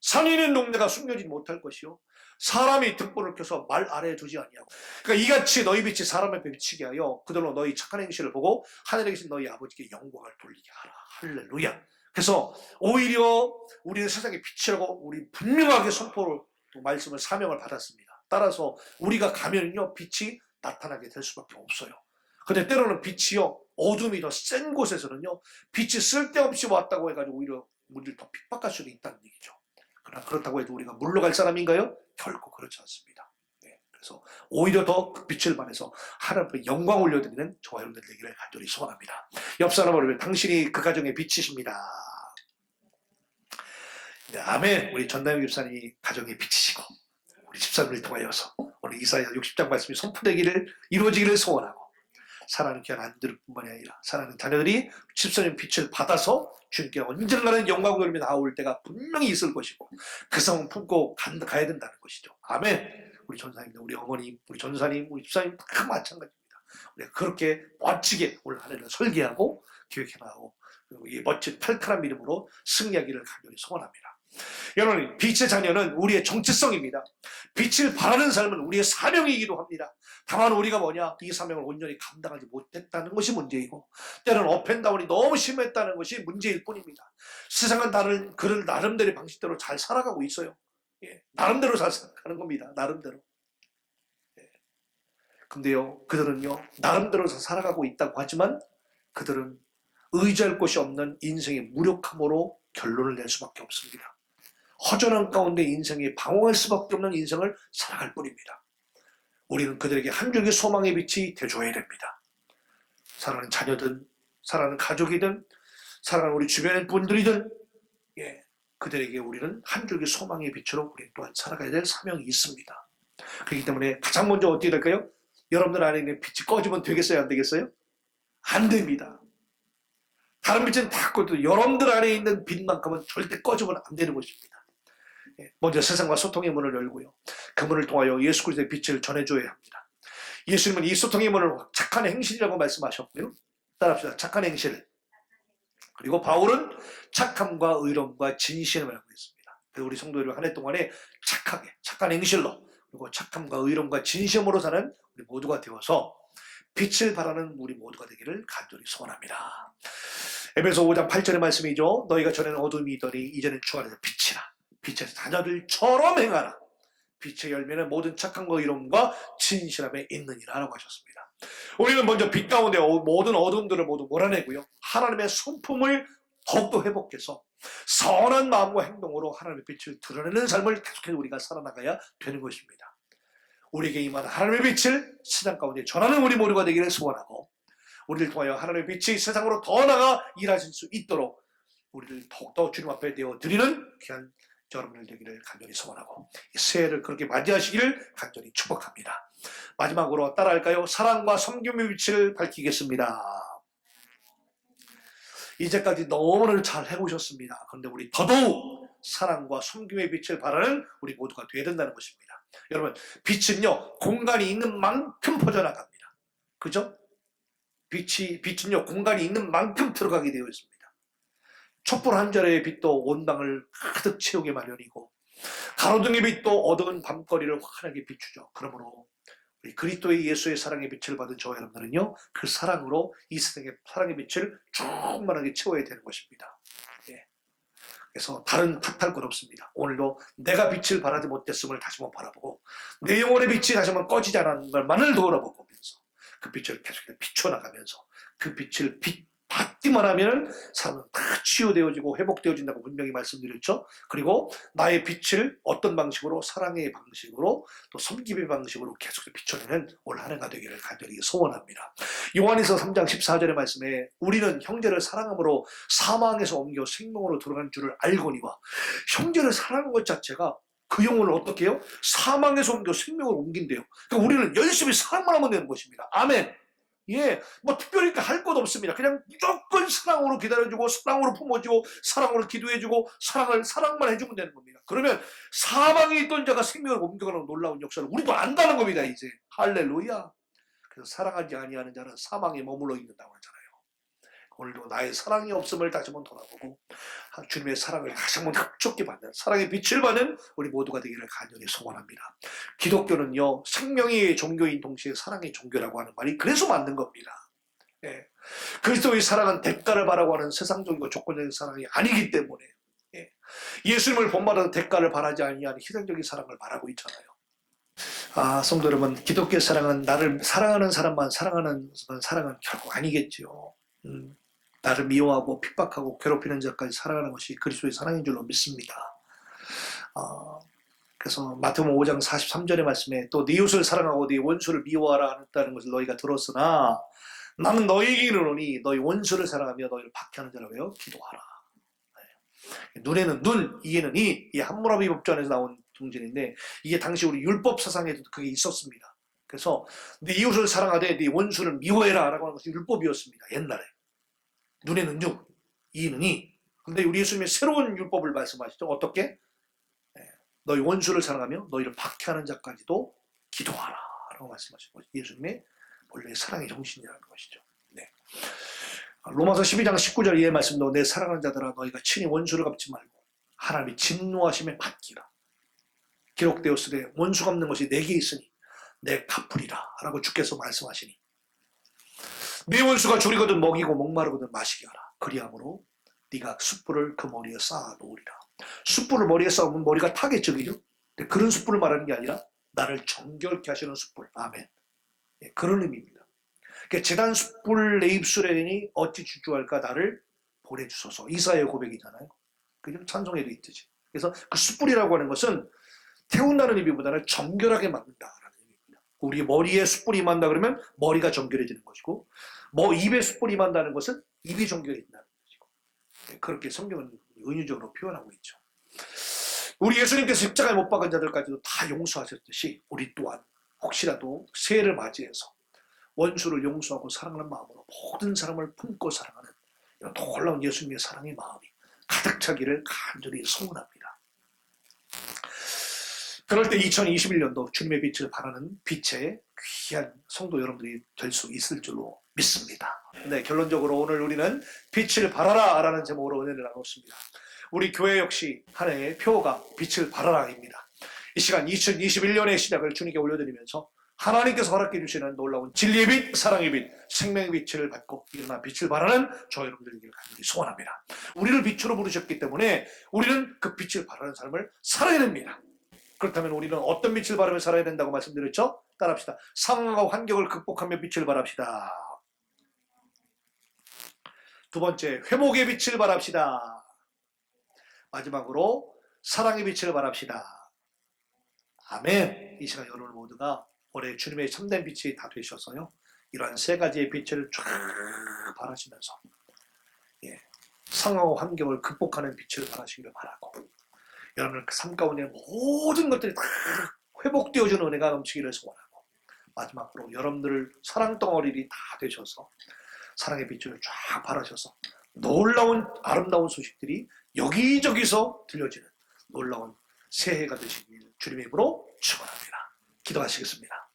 산에 있는 동네가 숨겨지지 못할 것이요 사람이 등불을 켜서 말 아래에 두지 아니하고. 그러니까 이같이 너희 빛이 사람 앞에 비치게 하여 그들로 너희 착한 행실을 보고 하늘에 계신 너희 아버지께 영광을 돌리게 하라. 할렐루야. 그래서 오히려 우리는 세상의 빛이라고 우리 분명하게 선포를 말씀을 사명을 받았습니다. 따라서 우리가 가면요 빛이 나타나게 될 수밖에 없어요. 근데 때로는 빛이요 어둠이 더 센 곳에서는요 빛이 쓸데없이 왔다고 해가지고 오히려 우리를 더 핍박할 수도 있다는 얘기죠. 그러나 그렇다고 해도 우리가 물러갈 사람인가요? 결코 그렇지 않습니다. 네, 그래서 오히려 더 그 빛을 발해서 하나님 앞에 영광 올려드리는 저와 여러분들 되기를 간절히 소원합니다. 옆 사람을 보면 당신이 그 가정의 빛이십니다. 네, 아멘. 우리 전남희 집사님이 가정의 빛이시고 우리 집사님을 통하여서 오늘 이사야 60장 말씀이 선포되기를 이루어지기를 소원하고 사랑하는 귀한 아들뿐만이 아니라 사랑하는 자녀들이 집사님 빛을 받아서 주님께 언젠가는 영광을 돌리며 나올 때가 분명히 있을 것이고 그 상황 품고 가야 된다는 것이죠. 아멘. 우리 전사님, 우리 어머님, 우리 전사님, 우리 집사님 다 마찬가지입니다. 우리가 그렇게 멋지게 올 한 해를 설계하고 기획해나가고 그리고 이 멋진 칼칼한 믿음으로 승리하기를 간절히 소원합니다. 여러분, 빛의 자녀는 우리의 정체성입니다. 빛을 발하는 삶은 우리의 사명이기도 합니다. 다만 우리가 이 사명을 온전히 감당하지 못했다는 것이 문제이고 때로는 업앤다운이 너무 심했다는 것이 문제일 뿐입니다. 세상은 그를 나름대로의 방식대로 잘 살아가고 있어요. 예, 나름대로 잘 살아가는 겁니다. 나름대로. 예. 근데요, 그들은요, 나름대로 살아가고 있다고 하지만 그들은 의지할 곳이 없는 인생의 무력함으로 결론을 낼 수밖에 없습니다. 허전한 가운데 인생이 방황할 수밖에 없는 인생을 살아갈 뿐입니다. 우리는 그들에게 한 줄기 소망의 빛이 되어줘야 됩니다. 사랑하는 자녀든 사랑하는 가족이든 사랑하는 우리 주변의 분들이든 예, 그들에게 우리는 한 줄기 소망의 빛으로 우리 또한 살아가야 될 사명이 있습니다. 그렇기 때문에 가장 먼저 어떻게 될까요? 여러분들 안에 있는 빛이 꺼지면 되겠어요? 안 되겠어요? 안 됩니다. 다른 빛은 다 꺼도 여러분들 안에 있는 빛만큼은 절대 꺼지면 안 되는 것입니다. 먼저 세상과 소통의 문을 열고요. 그 문을 통하여 예수 그리스도의 빛을 전해줘야 합니다. 예수님은 이 소통의 문을 착한 행실이라고 말씀하셨고요. 따라합시다. 착한 행실. 그리고 바울은 착함과 의로움과 진실을 하고 있습니다. 그래서 우리 성도들이 한 해 동안에 착하게, 착한 행실로 그리고 착함과 의로움과 진심으로 사는 우리 모두가 되어서 빛을 발하는 우리 모두가 되기를 간절히 소원합니다. 에베소 5장 8절의 말씀이죠. 너희가 전에는 어둠이 있더니 이제는 주 안에서 빛이라. 빛의 자녀들처럼 행하라. 빛의 열매는 모든 착함과 의로움과 진실함에 있느니라 라고 하셨습니다. 우리는 먼저 빛 가운데 모든 어둠들을 모두 몰아내고요. 하나님의 성품을 더욱더 회복해서 선한 마음과 행동으로 하나님의 빛을 드러내는 삶을 계속해서 우리가 살아나가야 되는 것입니다. 우리에게 임한 하나님의 빛을 세상 가운데 전하는 우리 모두가 되기를 소원하고 우리를 통하여 하나님의 빛이 세상으로 더 나아가 일하실 수 있도록 우리를 더욱더 주님 앞에 내어드리는 귀한 여러분들 되기를 간절히 소원하고 이 새해를 그렇게 맞이하시기를 간절히 축복합니다. 마지막으로 따라할까요? 사랑과 섬김의 빛을 밝히겠습니다. 이제까지 너무나 잘 해오셨습니다. 그런데 우리 더더욱 사랑과 섬김의 빛을 발하는 우리 모두가 되어야 된다는 것입니다. 여러분, 빛은요 공간이 있는 만큼 퍼져나갑니다. 그죠? 빛은요 공간이 있는 만큼 들어가게 되어 있습니다. 촛불 한 자루의 빛도 온 방을 가득 채우게 마련이고 가로등의 빛도 어두운 밤거리를 환하게 비추죠. 그러므로 우리 그리스도의 예수의 사랑의 빛을 받은 저와 여러분들은요 그 사랑으로 이 세상의 사랑의 빛을 충만하게 채워야 되는 것입니다. 예. 그래서 다른 탓할 것 없습니다. 오늘도 내가 빛을 발하지 못했음을 다시 한번 바라보고 내 영혼의 빛이 다시 한번 꺼지지 않은 것만을 돌아보면서 그 빛을 계속해서 비춰나가면서 그 빛을 받기만 하면 사람은 다 치유되어지고 회복되어진다고 분명히 말씀드렸죠. 그리고 나의 빛을 어떤 방식으로 사랑의 방식으로 또 섬김의 방식으로 계속 비춰내는 올 한 해가 되기를 간절히 소원합니다. 요한에서 3장 14절의 말씀에 우리는 형제를 사랑함으로 사망에서 옮겨 생명으로 들어간 줄을 알거니와 형제를 사랑하는 것 자체가 그 영혼을 어떻게 해요? 사망에서 옮겨 생명으로 옮긴대요. 그러니까 우리는 열심히 사랑만 하면 되는 것입니다. 아멘. 예, 뭐 특별히 할 것 없습니다. 그냥 무조건 사랑으로 기다려주고 사랑으로 품어주고 사랑으로 기도해주고 사랑만 해주면 되는 겁니다. 그러면 사망에 있던 자가 생명을 옮겨가는 놀라운 역사를 우리도 안다는 겁니다. 이제 할렐루야. 그래서 사랑하지 아니하는 자는 사망에 머물러 있는다고 하잖아요. 오늘도 나의 사랑이 없음을 다시 한번 돌아보고 주님의 사랑을 다시 한번 흡족히 받는 사랑의 빛을 받는 우리 모두가 되기를 간절히 소원합니다. 기독교는요 생명의 종교인 동시에 사랑의 종교라고 하는 말이 그래서 맞는 겁니다. 예. 그리스도의 사랑은 대가를 바라고 하는 세상적이고 조건적인 사랑이 아니기 때문에 예. 예수님을 본받아서 대가를 바라지 아니하는 희생적인 사랑을 말하고 있잖아요. 아, 성도 여러분, 기독교의 사랑은 나를 사랑하는 사람만 사랑하는 사랑은 결국 아니겠죠. 나를 미워하고 핍박하고 괴롭히는 자까지 사랑하는 것이 그리스도의 사랑인 줄로 믿습니다. 그래서 마태복음 5장 43절의 말씀에 또 네 이웃을 사랑하고 네 원수를 미워하라 하였다는 것을 너희가 들었으나 나는 너희에게 이르노니 너희 원수를 사랑하며 너희를 박해하는 자라고 기도하라. 눈에는 눈, 이에는 이. 이 함무라비 법전에서 나온 동전인데 이게 당시 우리 율법 사상에도 그게 있었습니다. 그래서 네 이웃을 사랑하되 네 원수를 미워해라 라고 하는 것이 율법이었습니다. 옛날에. 눈에는 눈, 이에는 이. 근데 우리 예수님의 새로운 율법을 말씀하시죠. 어떻게? 너희 원수를 사랑하며 너희를 박해하는 자까지도 기도하라 라고 말씀하시고 예수님의 원래 사랑의 정신이라는 것이죠. 네. 로마서 12장 19절 이의 말씀도 내 사랑하는 자들아 너희가 친히 원수를 갚지 말고 하나님이 진노하심에 받기라. 기록되었으되 원수 갚는 것이 내게 있으니 내 갚으리라 라고 주께서 말씀하시니 네 원수가 줄이거든 먹이고 목마르거든 마시게 하라. 그리함으로 네가 숯불을 그 머리에 쌓아 놓으리라. 숯불을 머리에 쌓으면 머리가 타겠죠, 그죠? 그런 숯불을 말하는 게 아니라 나를 정결케 하시는 숯불. 아멘. 예, 그런 의미입니다. 그러니까 제단 숯불 내 입술에 대니 어찌 주저할까 나를 보내주소서. 이사야의 고백이잖아요. 그죠? 찬송에도 있듯이. 그래서 그 숯불이라고 하는 것은 태운다는 의미보다는 정결하게 만든다라는 의미입니다. 우리 머리에 숯불이 임한다 그러면 머리가 정결해지는 것이고 입에 숯불이 임한다는 것은 입이 정결해진다는 것이고 그렇게 성경은 은유적으로 표현하고 있죠. 우리 예수님께서 십자가에 못 박은 자들까지도 다 용서하셨듯이 우리 또한 혹시라도 새해를 맞이해서 원수를 용서하고 사랑하는 마음으로 모든 사람을 품고 사랑하는 이런 놀라운 예수님의 사랑의 마음이 가득 차기를 간절히 소원합니다. 그럴 때 2021년도 주님의 빛을 발하는 빛의 귀한 성도 여러분들이 될 수 있을 줄로 믿습니다. 네, 결론적으로 오늘 우리는 빛을 발하라 라는 제목으로 은혜를 나눴습니다. 우리 교회 역시 한 해의 표어가 빛을 발하라입니다. 이 시간 2021년의 시작을 주님께 올려드리면서 하나님께서 허락해 주시는 놀라운 진리의 빛, 사랑의 빛, 생명의 빛을 받고 일어나 빛을 발하는 저 여러분들에게 간절히 소원합니다. 우리를 빛으로 부르셨기 때문에 우리는 그 빛을 발하는 삶을 살아야 됩니다. 그렇다면 우리는 어떤 빛을 발하며 살아야 된다고 말씀드렸죠? 따라합시다. 상황과 환경을 극복하며 빛을 발합시다. 두 번째, 회복의 빛을 발합시다. 마지막으로 사랑의 빛을 발합시다. 아멘. 이 시간 여러분 모두가 올해 주님의 참된 빛이 다 되셔서요. 이러한 세 가지의 빛을 쫙 발하시면서 상황과 환경을 극복하는 빛을 발하시기를 바라고 여러분의 그 삶 가운데 모든 것들이 다 회복되어주는 은혜가 넘치기를 소원하고 마지막으로 여러분들을 사랑 덩어리들이 다 되셔서 사랑의 빛을 쫙 발하셔서 놀라운 아름다운 소식들이 여기저기서 들려지는 놀라운 새해가 되시길 주님의 이름으로 축원합니다. 기도하시겠습니다.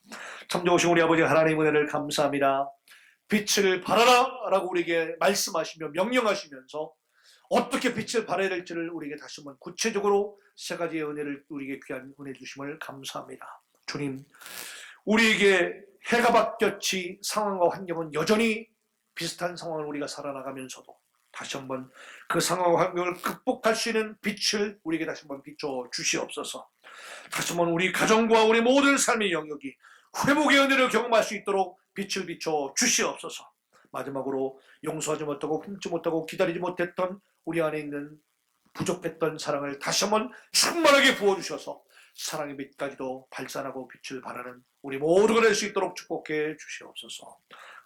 참 좋으신 우리 아버지 하나님 은혜를 감사합니다. 빛을 발하라 라고 우리에게 말씀하시며 명령하시면서 어떻게 빛을 발해야 될지를 우리에게 다시 한번 구체적으로 세 가지의 은혜를 우리에게 귀한 은혜 주심을 감사합니다. 주님, 우리에게 해가 바뀌었지 상황과 환경은 여전히 비슷한 상황을 우리가 살아나가면서도 다시 한번 그 상황과 환경을 극복할 수 있는 빛을 우리에게 다시 한번 비춰 주시옵소서. 다시 한번 우리 가정과 우리 모든 삶의 영역이 회복의 은혜를 경험할 수 있도록 빛을 비춰 주시옵소서. 마지막으로 용서하지 못하고 품지 못하고 기다리지 못했던 우리 안에 있는 부족했던 사랑을 다시 한번 충만하게 부어주셔서 사랑의 빛까지도 발산하고 빛을 발하는 우리 모두가 될 수 있도록 축복해 주시옵소서.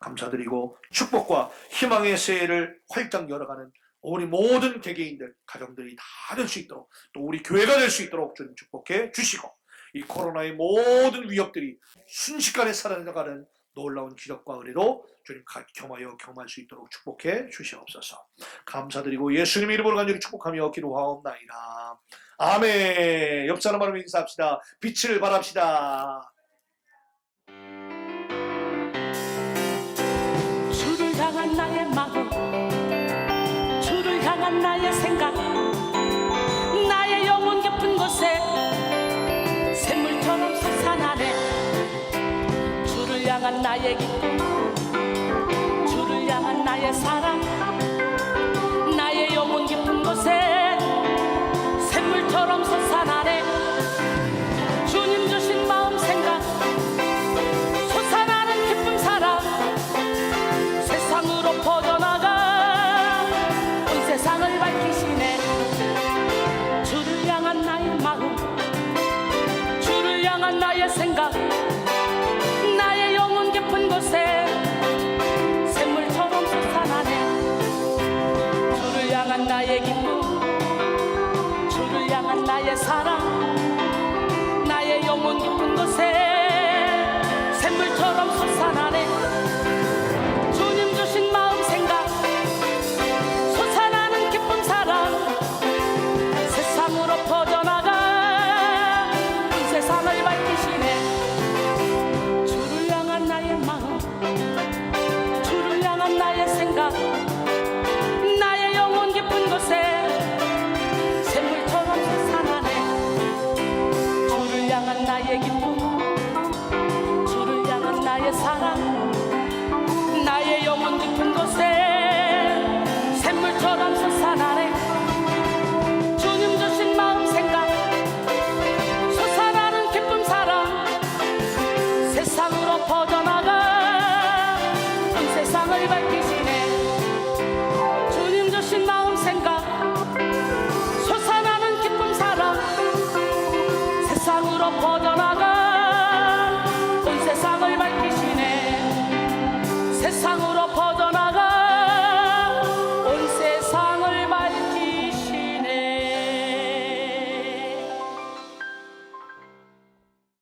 감사드리고 축복과 희망의 새해를 활짝 열어가는 우리 모든 개개인들, 가정들이 다 될 수 있도록 또 우리 교회가 될 수 있도록 주님 축복해 주시고 이 코로나의 모든 위협들이 순식간에 사라져가는 놀라운 기적과 은혜도 주님 경험할 수 있도록 축복해 주시옵소서. 감사드리고 예수님 이름으로 간절히 축복하며 기도하옵나이다. 아멘. 옆 사람으로 인사합시다. 빛을 발합시다. 주를 향한 나의 마음, 주를 향한 나의 생각, 나의 영혼 깊은 곳에 샘물처럼 솟아나네. 주를 향한 나의 기쁨, 주를 향한 나의 사랑, 나의 영혼 깊은 곳에 샘물처럼 솟아나네. 주님 주신 마음 생각, 솟아나는 기쁨 사랑, 세상으로 퍼져나가 온 세상을 밝히시네. 주를 향한 나의 마음, 향한 나의 기쁨 주를 향한 나의 사랑 나의 영혼 깊은 곳에 샘물처럼 솟아나네 주님 주신 마음 생각 솟아나는 기쁨 사랑 세상으로 퍼져나가 온 세상을 밝히시네 주를 향한 나의 마음 주를 향한 나의 생각 나의 영혼 깊은 곳에 샘물처럼 솟아나네 주를 향한 나의 기쁨 주를 향한 나의 사랑 나의 영혼 깊은 곳에